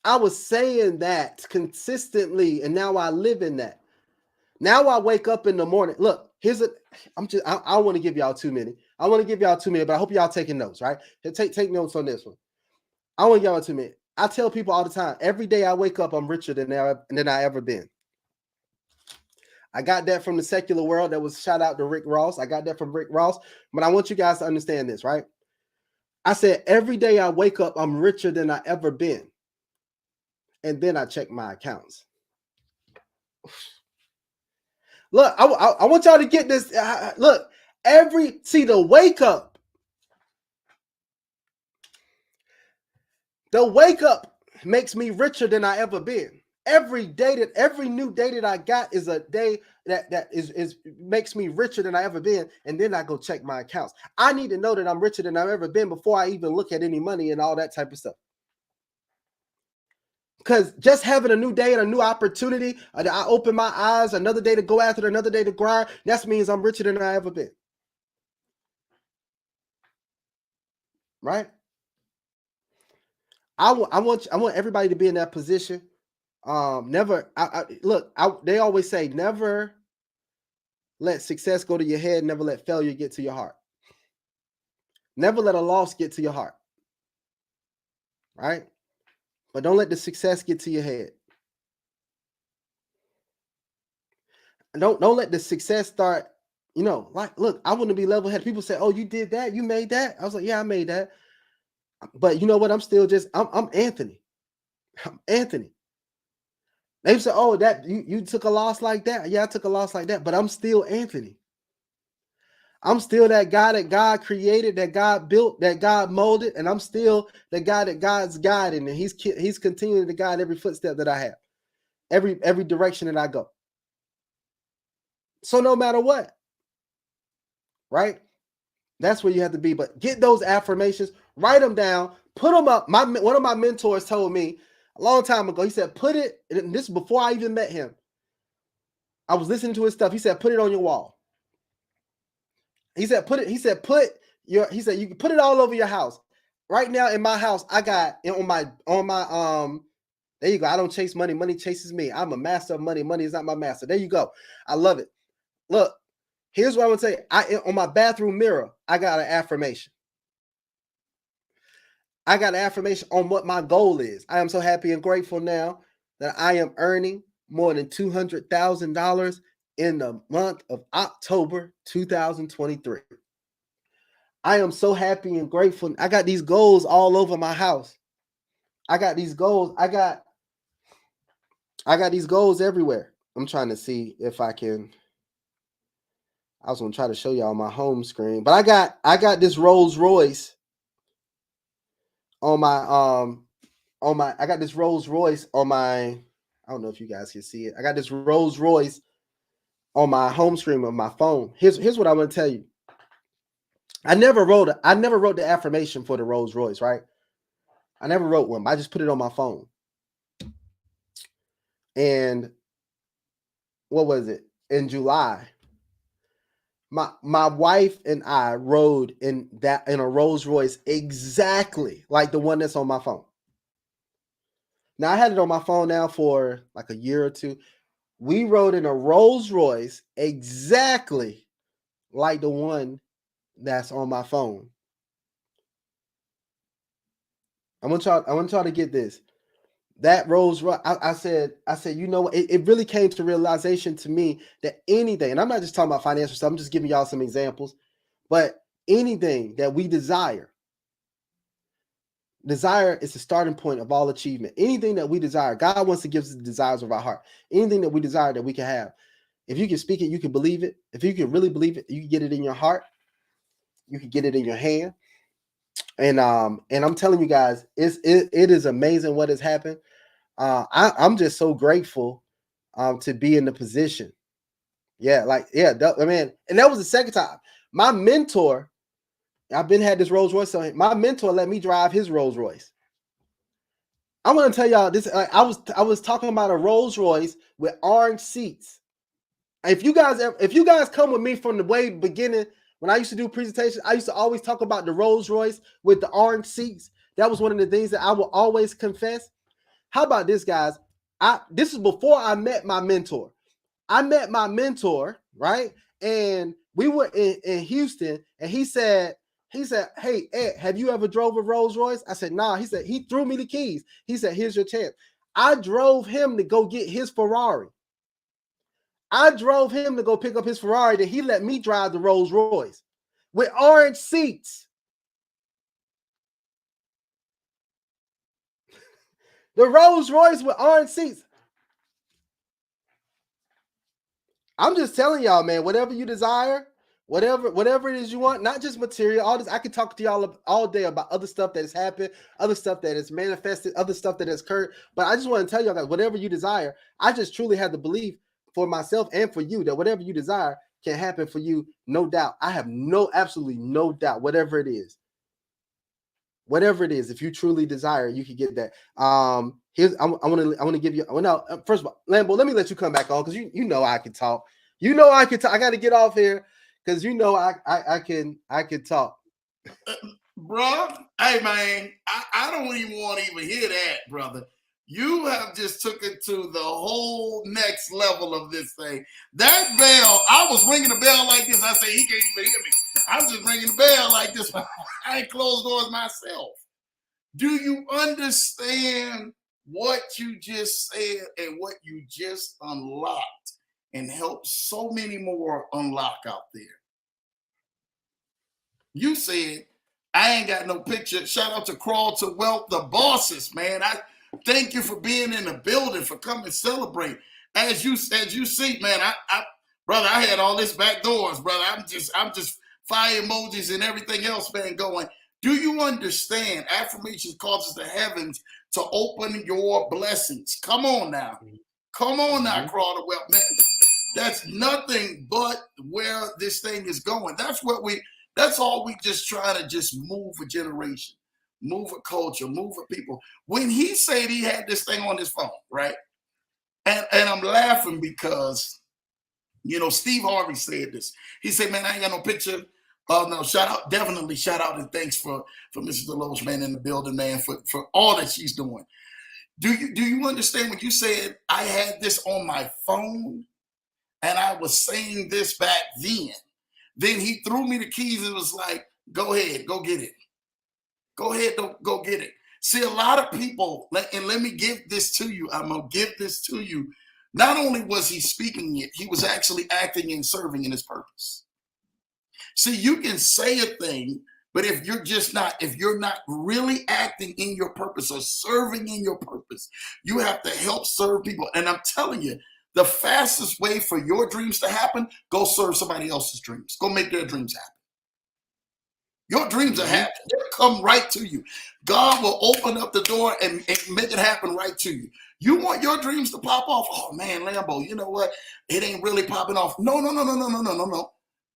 I was saying that consistently, and now I live in that. Now I wake up in the morning. Look, I want to give y'all 2 minutes. I want to give y'all 2 minutes, but I hope y'all taking notes, right? Take notes on this one. I want y'all 2 minutes. I tell people all the time, every day I wake up, I'm richer than I ever been. I got that from the secular world. That was shout out to Rick Ross. I got that from Rick Ross. But I want you guys to understand this, right? I said, every day I wake up, I'm richer than I ever been. And then I check my accounts. Look, I want y'all to get this. Look, the wake up. The wake up makes me richer than I ever been. Every new day that I got is a day that makes me richer than I ever been. And then I go check my accounts. I need to know that I'm richer than I've ever been before I even look at any money and all that type of stuff. Because just having a new day and a new opportunity, I open my eyes, another day to go after, another day to grind, that means I'm richer than I ever been. Right? I want everybody to be in that position. They always say never let success go to your head, never let failure get to your heart. Never let a loss get to your heart. Right? But don't let the success get to your head. Don't let the success start, look, I want to be level-headed. People say, "Oh, you did that? You made that?" I was like, "Yeah, I made that." But you know what? I'm still I'm Anthony. I'm Anthony. They say, "Oh, that you took a loss like that." Yeah, I took a loss like that, but I'm still Anthony. I'm still that guy that God created, that God built, that God molded, and I'm still the guy that God's guiding, and He's continuing to guide every footstep that I have, every direction that I go. So no matter what, right? That's where you have to be. But get those affirmations, write them down, put them up. One of my mentors told me a long time ago. He said, "Put it." And this is before I even met him. I was listening to his stuff. He said, "Put it on your wall." He said, "Put it." He said, He said, "You can put it all over your house." Right now in my house, I got on my There you go. I don't chase money. Money chases me. I'm a master of money. Money is not my master. There you go. I love it. Look, here's what I would say. On my bathroom mirror, I got an affirmation. I got an affirmation on what my goal is. I am so happy and grateful now that I am earning more than $200,000 in the month of October 2023. I am so happy and grateful. I got these goals all over my house. I got these goals. I got these goals everywhere. I'm trying to see if I can. I was gonna try to show y'all my home screen, but I got this Rolls Royce on my I got this Rolls Royce on my. I don't know if you guys can see it. I got this Rolls Royce on my home screen of my phone. Here's what I want to tell you. I never wrote the affirmation for the Rolls Royce, right? I never wrote one, but I just put it on my phone. And what was it? In July, my wife and I rode in a Rolls Royce exactly like the one that's on my phone. Now I had it on my phone now for like a year or two. We rode in a Rolls Royce exactly like the one that's on my phone. I want y'all to get this. that Rolls Royce, I said, you know, it really came to realization to me that anything, and I'm not just talking about financial stuff, I'm just giving y'all some examples, but anything that we desire is the starting point of all achievement. Anything that we desire, God wants to give us the desires of our heart. Anything that we desire that we can have. If you can speak it, you can believe it. If you can really believe it, you can get it in your heart. You can get it in your hand. And I'm telling you guys, it is amazing what has happened. I'm just so grateful to be in the position. Yeah, I mean, and that was the second time. My mentor, I've had this Rolls Royce on him. My mentor let me drive his Rolls Royce. I'm gonna tell y'all this. I was talking about a Rolls Royce with orange seats. If you guys come with me from the way beginning, when I used to do presentations, I used to always talk about the Rolls Royce with the orange seats. That was one of the things that I will always confess. How about this, guys? This is before I met my mentor. I met my mentor, right? And we were in Houston, and he said, "Hey, Ed, have you ever drove a Rolls Royce?" I said, "Nah." He said, he threw me the keys. He said, "Here's your chance." I drove him to go get his Ferrari. I drove him to go pick up his Ferrari, that he let me drive the Rolls Royce with orange seats. The Rolls Royce with orange seats. I'm just telling y'all, man, whatever you desire, whatever it is you want, not just material, all this. I can talk to y'all all day about other stuff that has happened, other stuff that has manifested, other stuff that has occurred. But I just want to tell y'all guys, whatever you desire, I just truly have the belief for myself and for you that whatever you desire can happen for you, no doubt. I have absolutely no doubt, whatever it is. Whatever it is, if you truly desire, you can get that. Here's I want to give you. Well, no, first of all, Lambo, let me let you come back on because you know I can talk. You know I can talk. I got to get off here because you know I can talk. Bruh, hey man, I don't even want to even hear that, brother. You have just took it to the whole next level of this thing. That bell, I was ringing the bell like this. I say he can't even hear me. I'm just ringing the bell like this. I ain't closed doors myself. Do you understand what you just said and what you just unlocked and helped so many more unlock out there? You said, I ain't got no picture. Shout out to Crawl to Wealth, the bosses, man. I thank you for being in the building, for coming celebrate. As you see, man, brother, I had all this back doors, brother. I'm just fire emojis and everything else, man, going. Do you understand? Affirmations causes the heavens to open your blessings. Come on now. Come on now, Crawl to Wealth, man. That's nothing but where this thing is going. That's all we just try to just move a generation, move a culture, move a people. When he said he had this thing on his phone, right? And I'm laughing because, Steve Harvey said this. He said, man, I ain't got no picture. No, definitely shout out and thanks for Mrs. DeLoatch, man, in the building, man, for all that she's doing. Do you understand when you said I had this on my phone and I was saying this back then? Then he threw me the keys and was like, go ahead, go get it. Go ahead, go get it. See, a lot of people, and let me give this to you. I'm going to give this to you. Not only was he speaking it, he was actually acting and serving in his purpose. See, you can say a thing, but if you're not really acting in your purpose or serving in your purpose, you have to help serve people. And I'm telling you, the fastest way for your dreams to happen, go serve somebody else's dreams. Go make their dreams happen. Your dreams are happening. They'll come right to you. God will open up the door and make it happen right to you. You want your dreams to pop off? Oh man, Lambo, you know what? It ain't really popping off. No.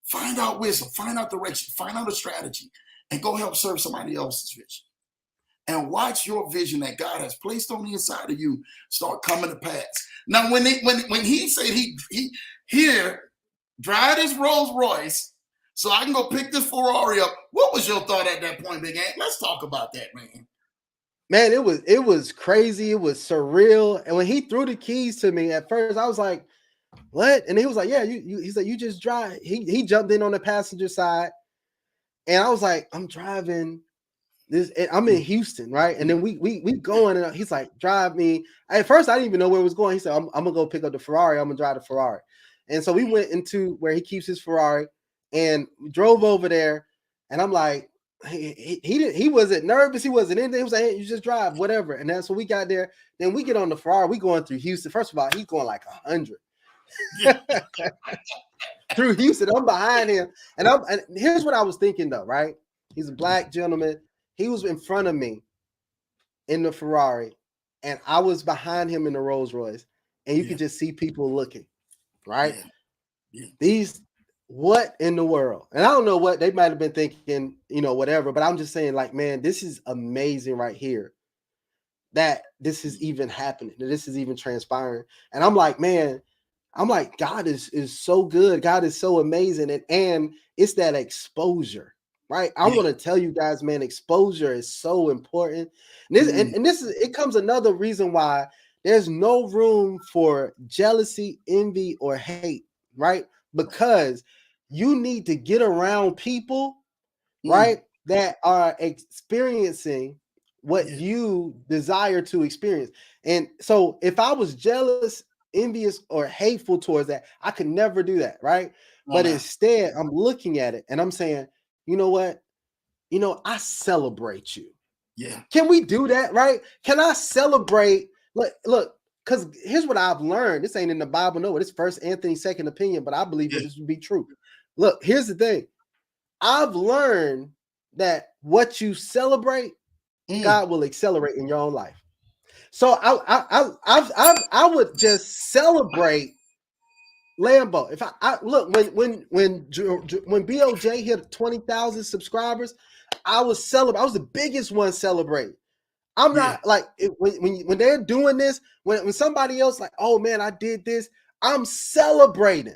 Find out wisdom, find out direction, find out a strategy, and go help serve somebody else's vision. And watch your vision that God has placed on the inside of you start coming to pass. Now, when he said he here drive this Rolls Royce so I can go pick this Ferrari up, what was your thought at that point, Big Ant? Let's talk about that, man. Man, it was crazy. It was surreal. And when he threw the keys to me at first, I was like, what? And he was like, yeah, he said, you just drive. He jumped in on the passenger side. And I was like, I'm driving I'm in Houston, right? And then we going, and he's like, drive me. At first, I didn't even know where it was going. He said, I'm gonna go pick up the Ferrari. I'm gonna drive the Ferrari. And so we went into where he keeps his Ferrari and we drove over there. And I'm like, he wasn't nervous. He wasn't anything. He was like, hey, you just drive, whatever. And that's when we got there. Then we get on the Ferrari. We going through Houston. First of all, he's going like 100 through Houston. I'm behind him. And here's what I was thinking though, right? He's a black gentleman. He was in front of me in the Ferrari, and I was behind him in the Rolls Royce, and you could just see people looking, right? What in the world? And I don't know what they might have been thinking, whatever, but I'm just saying, like, man, this is amazing right here that this is even happening, that this is even transpiring. And I'm like, man, God is so good. God is so amazing. And it's that exposure, right? I want to tell you guys, man, exposure is so important. And this it comes another reason why there's no room for jealousy, envy, or hate, right? Because you need to get around people, right, that are experiencing what you desire to experience. And so if I was jealous, envious, or hateful towards that, I could never do that, right? But instead, I'm looking at it and I'm saying, you know what? I celebrate you. Yeah. Can we do that, right? Can I celebrate? Look, because here's what I've learned. This ain't in the Bible, no. It's First Anthony, second opinion, but I believe this would be true. Look, here's the thing. I've learned that what you celebrate, God will accelerate in your own life. So I would just celebrate Lambo. If I look, when BOJ hit 20,000 subscribers, I was celebrating. I was the biggest one celebrating. I'm not like when they're doing this, when somebody else like, oh man, I did this, I'm celebrating.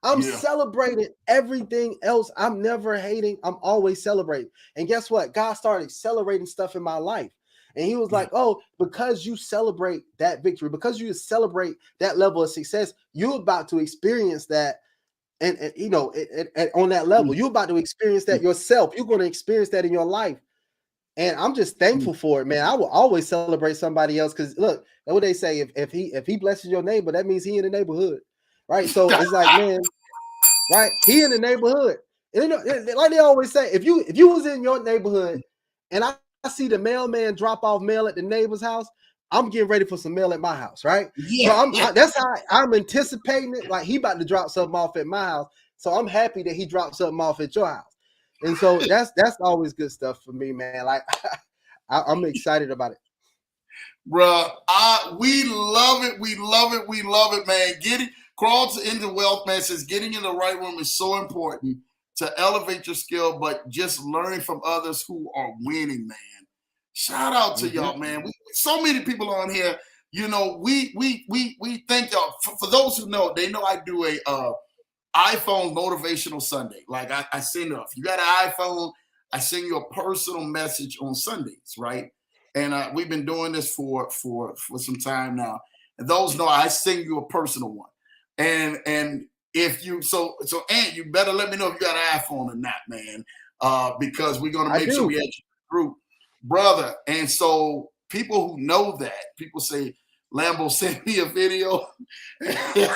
I'm celebrating everything else. I'm never hating. I'm always celebrating. And guess what? God started accelerating stuff in my life. And he was like, oh, because you celebrate that victory, because you celebrate that level of success, you're about to experience that. And on that level, you're about to experience that yourself. You're going to experience that in your life. And I'm just thankful for it, man. I will always celebrate somebody else. Because look, what they say, if he blesses your neighbor, that means he in the neighborhood. Right. So it's like, man, right? He in the neighborhood. And like they always say, if you was in your neighborhood and I see the mailman drop off mail at the neighbor's house, I'm getting ready for some mail at my house, right? So that's how I'm anticipating it. Like he about to drop something off at my house. So I'm happy that he dropped something off at your house. And so that's always good stuff for me, man. Like I'm excited about it. Bruh, we love it. We love it. We love it, man. Getting crawls into wealth, man, says getting in the right room is so important to elevate your skill, but just learning from others who are winning, man. Shout out to y'all, man. So many people on here. We thank y'all. For those who know, they know I do a iPhone motivational Sunday. Like I send off. You got an iPhone, I send you a personal message on Sundays, right? And we've been doing this for some time now. And those know I send you a personal one. And if you so Ant, you better let me know if you got an iPhone or not, man. Because we're gonna make sure we educate the group, brother. And so people who know that, people say, Lambo sent me a video. Because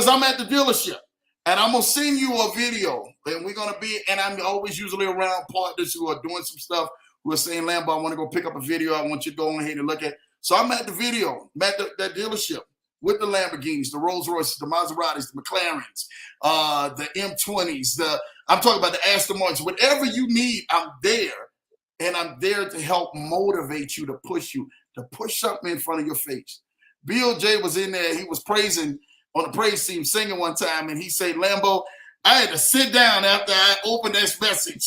I'm at the dealership. And I'm gonna send you a video. And we're gonna be, and I'm always usually around partners who are doing some stuff, who are saying, Lambo, I want to go pick up a video. I want you to go ahead and look at. So I'm at the video, I'm at that dealership with the Lamborghinis, the Rolls Royces, the Maseratis, the McLarens, the M20s, I'm talking about the Aston Martins. Whatever you need, I'm there. And I'm there to help motivate you, to push something in front of your face. BOJ was in there. He was praising on the praise team, singing one time, and he said, Lambo, I had to sit down after I opened this message.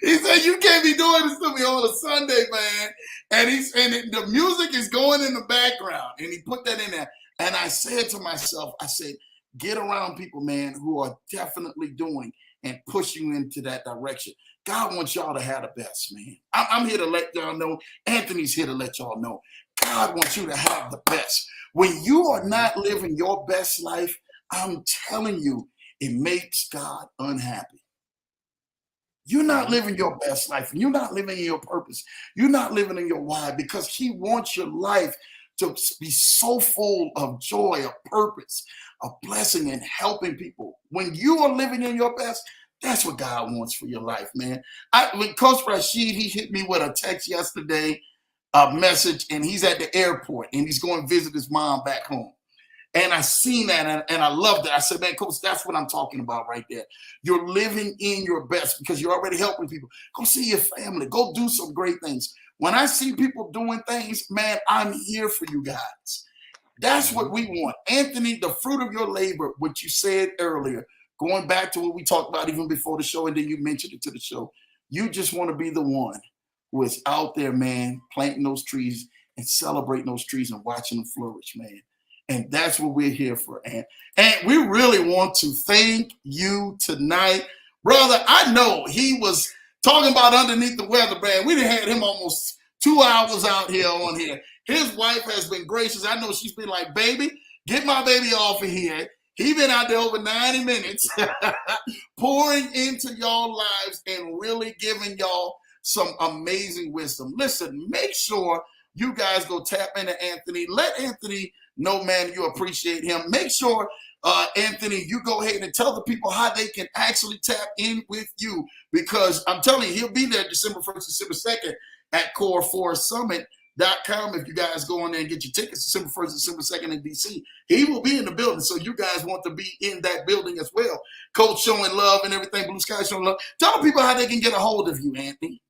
He said, you can't be doing this to me on a Sunday, man. And the music is going in the background. And he put that in there. And I said to myself, I said, get around people, man, who are definitely doing and pushing you into that direction. God wants y'all to have the best, man. I'm here to let y'all know. Anthony's here to let y'all know. God wants you to have the best. When you are not living your best life, I'm telling you, it makes God unhappy. You're not living your best life, and you're not living in your purpose. You're not living in your why, because he wants your life to be so full of joy, of purpose, of blessing, and helping people. When you are living in your best, that's what God wants for your life, man. When Coach Rashid, he hit me with a text yesterday, a message, and he's at the airport and he's going to visit his mom back home. And I seen that and I loved it. I said, man, Coach, that's what I'm talking about right there. You're living in your best because you're already helping people. Go see your family. Go do some great things. When I see people doing things, man, I'm here for you guys. That's what we want. Anthony, the fruit of your labor, what you said earlier, going back to what we talked about even before the show, and then you mentioned it to the show. You just want to be the one who is out there, man, planting those trees and celebrating those trees and watching them flourish, man. And that's what we're here for, Ant. And we really want to thank you tonight. Brother, I know he was talking about underneath the weather, man. We done had him almost 2 hours out here on here. His wife has been gracious. I know she's been like, baby, get my baby off of here. He been out there over 90 minutes pouring into y'all lives and really giving y'all some amazing wisdom. Listen, make sure you guys go tap into Anthony. Let Anthony know, man, you appreciate him. Make sure, Anthony, you go ahead and tell the people how they can actually tap in with you, because I'm telling you, he'll be there December 1st, December 2nd at Core Forest Summit.com. If you guys go in there and get your tickets December 1st, December 2nd in DC, he will be in the building. So you guys want to be in that building as well. Coach showing love and everything, Blue Sky showing love. Tell the people how they can get a hold of you, Anthony.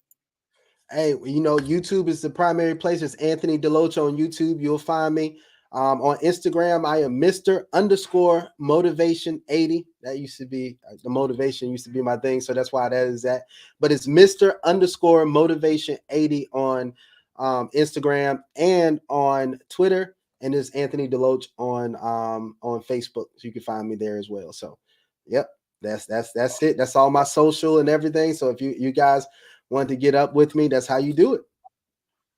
Hey, you know, YouTube is the primary place. It's Anthony DeLoatch on YouTube. You'll find me. On Instagram, I am Mr._motivation80. That used to be the motivation used to be my thing, so that's why that is that. But it's Mr._motivation80 on Instagram and on Twitter, and it's Anthony DeLoatch on Facebook. So you can find me there as well. So, yep, that's it. That's all my social and everything. So if you guys want to get up with me, that's how you do it.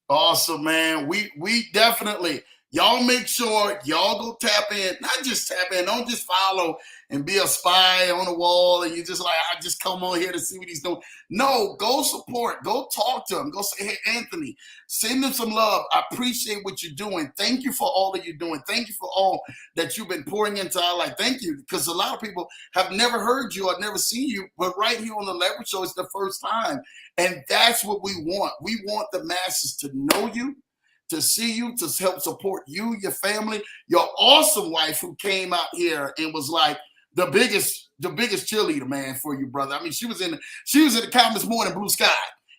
Awesome, man. We definitely. Y'all make sure y'all go tap in. Not just tap in. Don't just follow and be a spy on the wall and you just like, I just come on here to see what he's doing. No, go support. Go talk to him. Go say, hey, Anthony, send him some love. I appreciate what you're doing. Thank you for all that you're doing. Thank you for all that you've been pouring into our life. Thank you. Because a lot of people have never heard you or never seen you, but right here on the Leverage Show, it's the first time. And that's what we want. We want the masses to know you, to see you, to help support you, your family, your awesome wife who came out here and was like the biggest cheerleader, man, for you, brother. I mean, she was in the comments more than Blue Sky.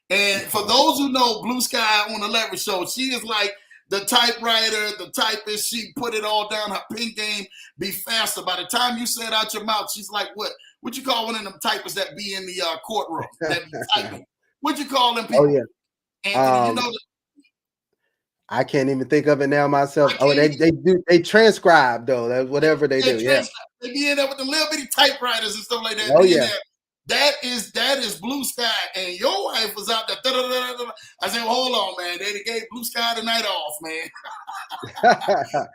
And for those who know Blue Sky on the Leverage Show, she is like the typewriter, the typist. She put it all down. Her pen game be faster. By the time you say it out your mouth, she's like, what you call one of them typists that be in the courtroom that be typing? What you call them people? Oh yeah, Anthony, you know. I can't even think of it now myself. Oh, they transcribe though. That's whatever they do. Yeah, they be in there with the little bitty typewriters and stuff like that. Oh yeah, that is Blue Sky, and your wife was out there. I said, well, hold on, man. They gave Blue Sky the night off, man.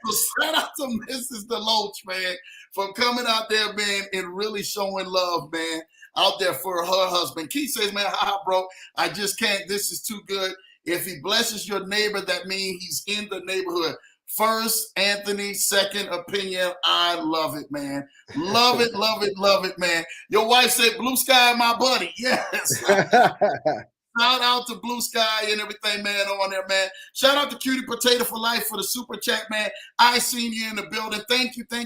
So shout out to Mrs. DeLoatch, man, for coming out there, man, and really showing love, man, out there for her husband. Keith says, man, haha, bro, I just can't. This is too good. If he blesses your neighbor, that means he's in the neighborhood. First, Anthony, second opinion. I love it, man. Love it, love it, love it, man. Your wife said, Blue Sky, my buddy. Yes. Shout out to Blue Sky and everything, man, on there, man. Shout out to Cutie Potato for Life for the super chat, man. I seen you in the building. Thank you for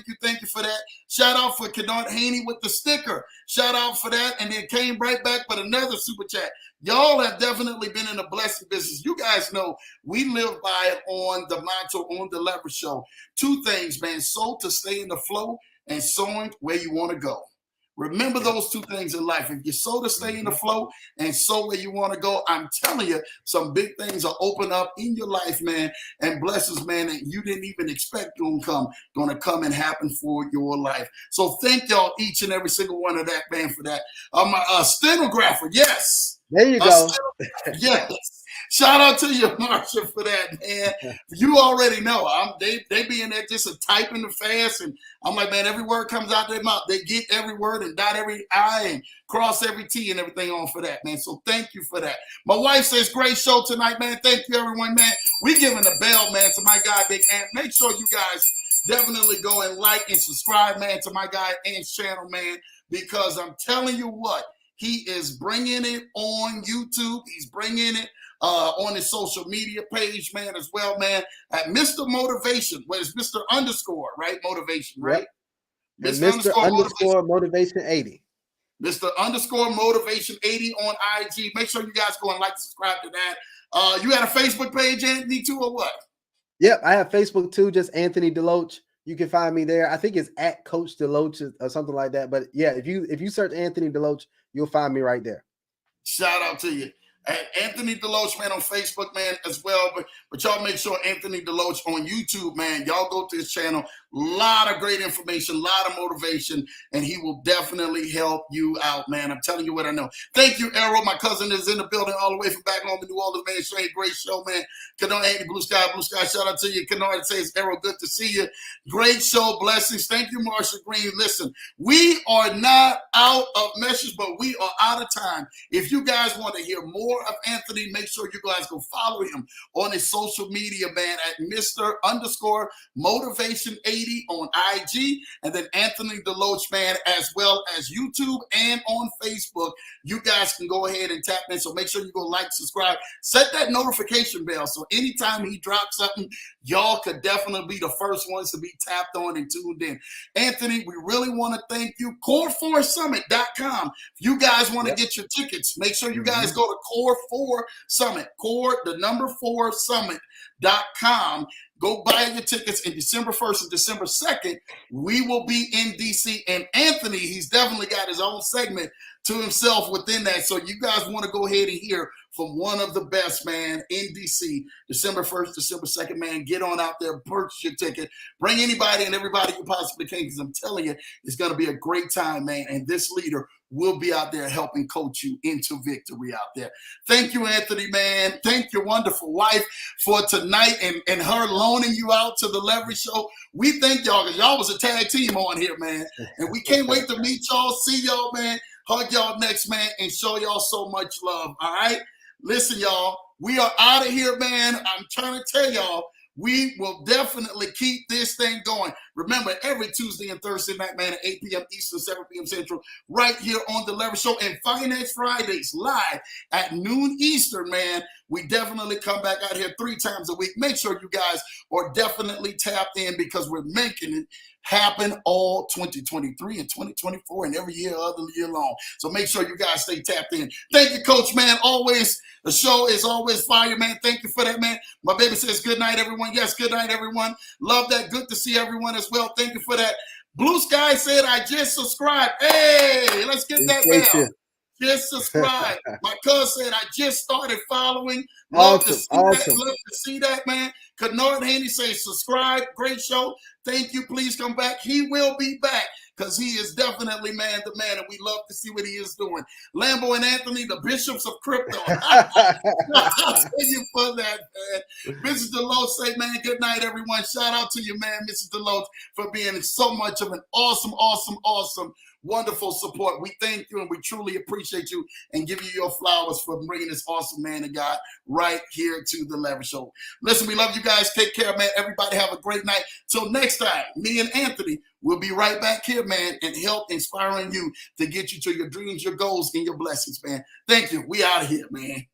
that. Shout out for Kennard Haney with the sticker. Shout out for that. And then came right back with another super chat. Y'all have definitely been in the blessing business. You guys know we live by it on the motto on the Leverage Show. Two things, man. Sow to stay in the flow and sowing where you want to go. Remember those two things in life. If you sow to stay in the flow and sow where you want to go, I'm telling you, some big things are open up in your life, man, and blessings, man, that you didn't even expect going to come and happen for your life. So thank y'all, each and every single one of that, man, for that. My stenographer, yes. There you go. Yes. Shout out to you, Marsha, for that, man. You already know. They be in there just typing the fast, and I'm like, man, every word comes out their mouth. They get every word and dot every I and cross every T and everything on for that, man. So thank you for that. My wife says, great show tonight, man. Thank you, everyone, man. We giving a bell, man, to my guy, Big Ant. Make sure you guys definitely go and like and subscribe, man, to my guy Ant's channel, man, because I'm telling you what, he is bringing it on YouTube. He's bringing it on his social media page, man, as well, man, at Mr. Motivation. Well, it's Mr. Underscore, right? Motivation, right? Yep. Mr. Underscore Motivation 80. Mr. Underscore Motivation 80 on IG. Make sure you guys go and like and subscribe to that. You got a Facebook page, Anthony, too, or what? Yep, I have Facebook too, just Anthony DeLoatch. You can find me there. I think it's at Coach DeLoatch or something like that. But yeah, if you search Anthony DeLoatch, you'll find me right there. Shout out to you. Anthony DeLoatch, man, on Facebook, man, as well. But y'all make sure Anthony DeLoatch on YouTube, man. Y'all go to his channel. A lot of great information, a lot of motivation, and he will definitely help you out, man. I'm telling you what I know. Thank you, Errol. My cousin is in the building all the way from back home in New Orleans, man. Straight great show, man. Kennard, Andy, Blue Sky, shout out to you. Kennard says, Errol, good to see you. Great show, blessings. Thank you, Marsha Green. Listen, we are not out of message, but we are out of time. If you guys want to hear more of Anthony, make sure you guys go follow him on his social media, man, at Mr. Underscore Motivation 80 on IG, and then Anthony DeLoatch, man, as well as YouTube and on Facebook. You guys can go ahead and tap in. So make sure you go like, subscribe, set that notification bell. So anytime he drops something, y'all could definitely be the first ones to be tapped on and tuned in. Anthony, we really want to thank you. Core4summit.com. If you guys want to get your tickets, make sure you guys go to Core 4 Summit, Core, the number 4 Summit.com. Go buy your tickets in December 1st and December 2nd. We will be in DC, and Anthony, he's definitely got his own segment to himself within that. So you guys want to go ahead and hear from one of the best, man, in DC, December 1st, December 2nd, man. Get on out there, purchase your ticket. Bring anybody and everybody you possibly can, because I'm telling you, it's going to be a great time, man. And this leader will be out there helping coach you into victory out there. Thank you, Anthony, man. Thank your wonderful wife for tonight and her loaning you out to the Leverage Show. We thank y'all, because y'all was a tag team on here, man. And we can't wait to meet y'all, see y'all, man. Hug y'all next, man, and show y'all so much love, all right? Listen, y'all, we are out of here, man. I'm trying to tell y'all, we will definitely keep this thing going. Remember, every Tuesday and Thursday night, man, at 8 p.m. Eastern, 7 p.m. Central, right here on The Leverage Show, and Finance Fridays live at noon Eastern, man. We definitely come back out here 3 times a week. Make sure you guys are definitely tapped in, because we're making it happen all 2023 and 2024 and every other year long. So make sure you guys stay tapped in. Thank you, Coach, man. Always, the show is always fire, man. Thank you for that, man. My baby says good night, everyone. Yes, good night, everyone. Love that. Good to see everyone as well. Thank you for that. Blue Sky said, I just subscribed. Hey, let's get that bell. Just subscribe. My cousin said, I just started following. Love to see that. Love to see that, man. Kennard Haney says, subscribe. Great show. Thank you. Please come back. He will be back, because he is definitely, man, the man, and we love to see what he is doing. Lambo and Anthony, the bishops of crypto. I'll tell you for that, man. Mrs. DeLoatch say, man, good night, everyone. Shout out to you, man, Mrs. DeLoatch, for being so much of an awesome, wonderful support. We thank you, and we truly appreciate you, and give you your flowers for bringing this awesome man of God right here to the Leverage Show. Listen, we love you guys. Take care, man. Everybody have a great night. Till next time, me and Anthony will be right back here, man, and help inspiring you to get you to your dreams, your goals, and your blessings, man. Thank you. We out of here, man.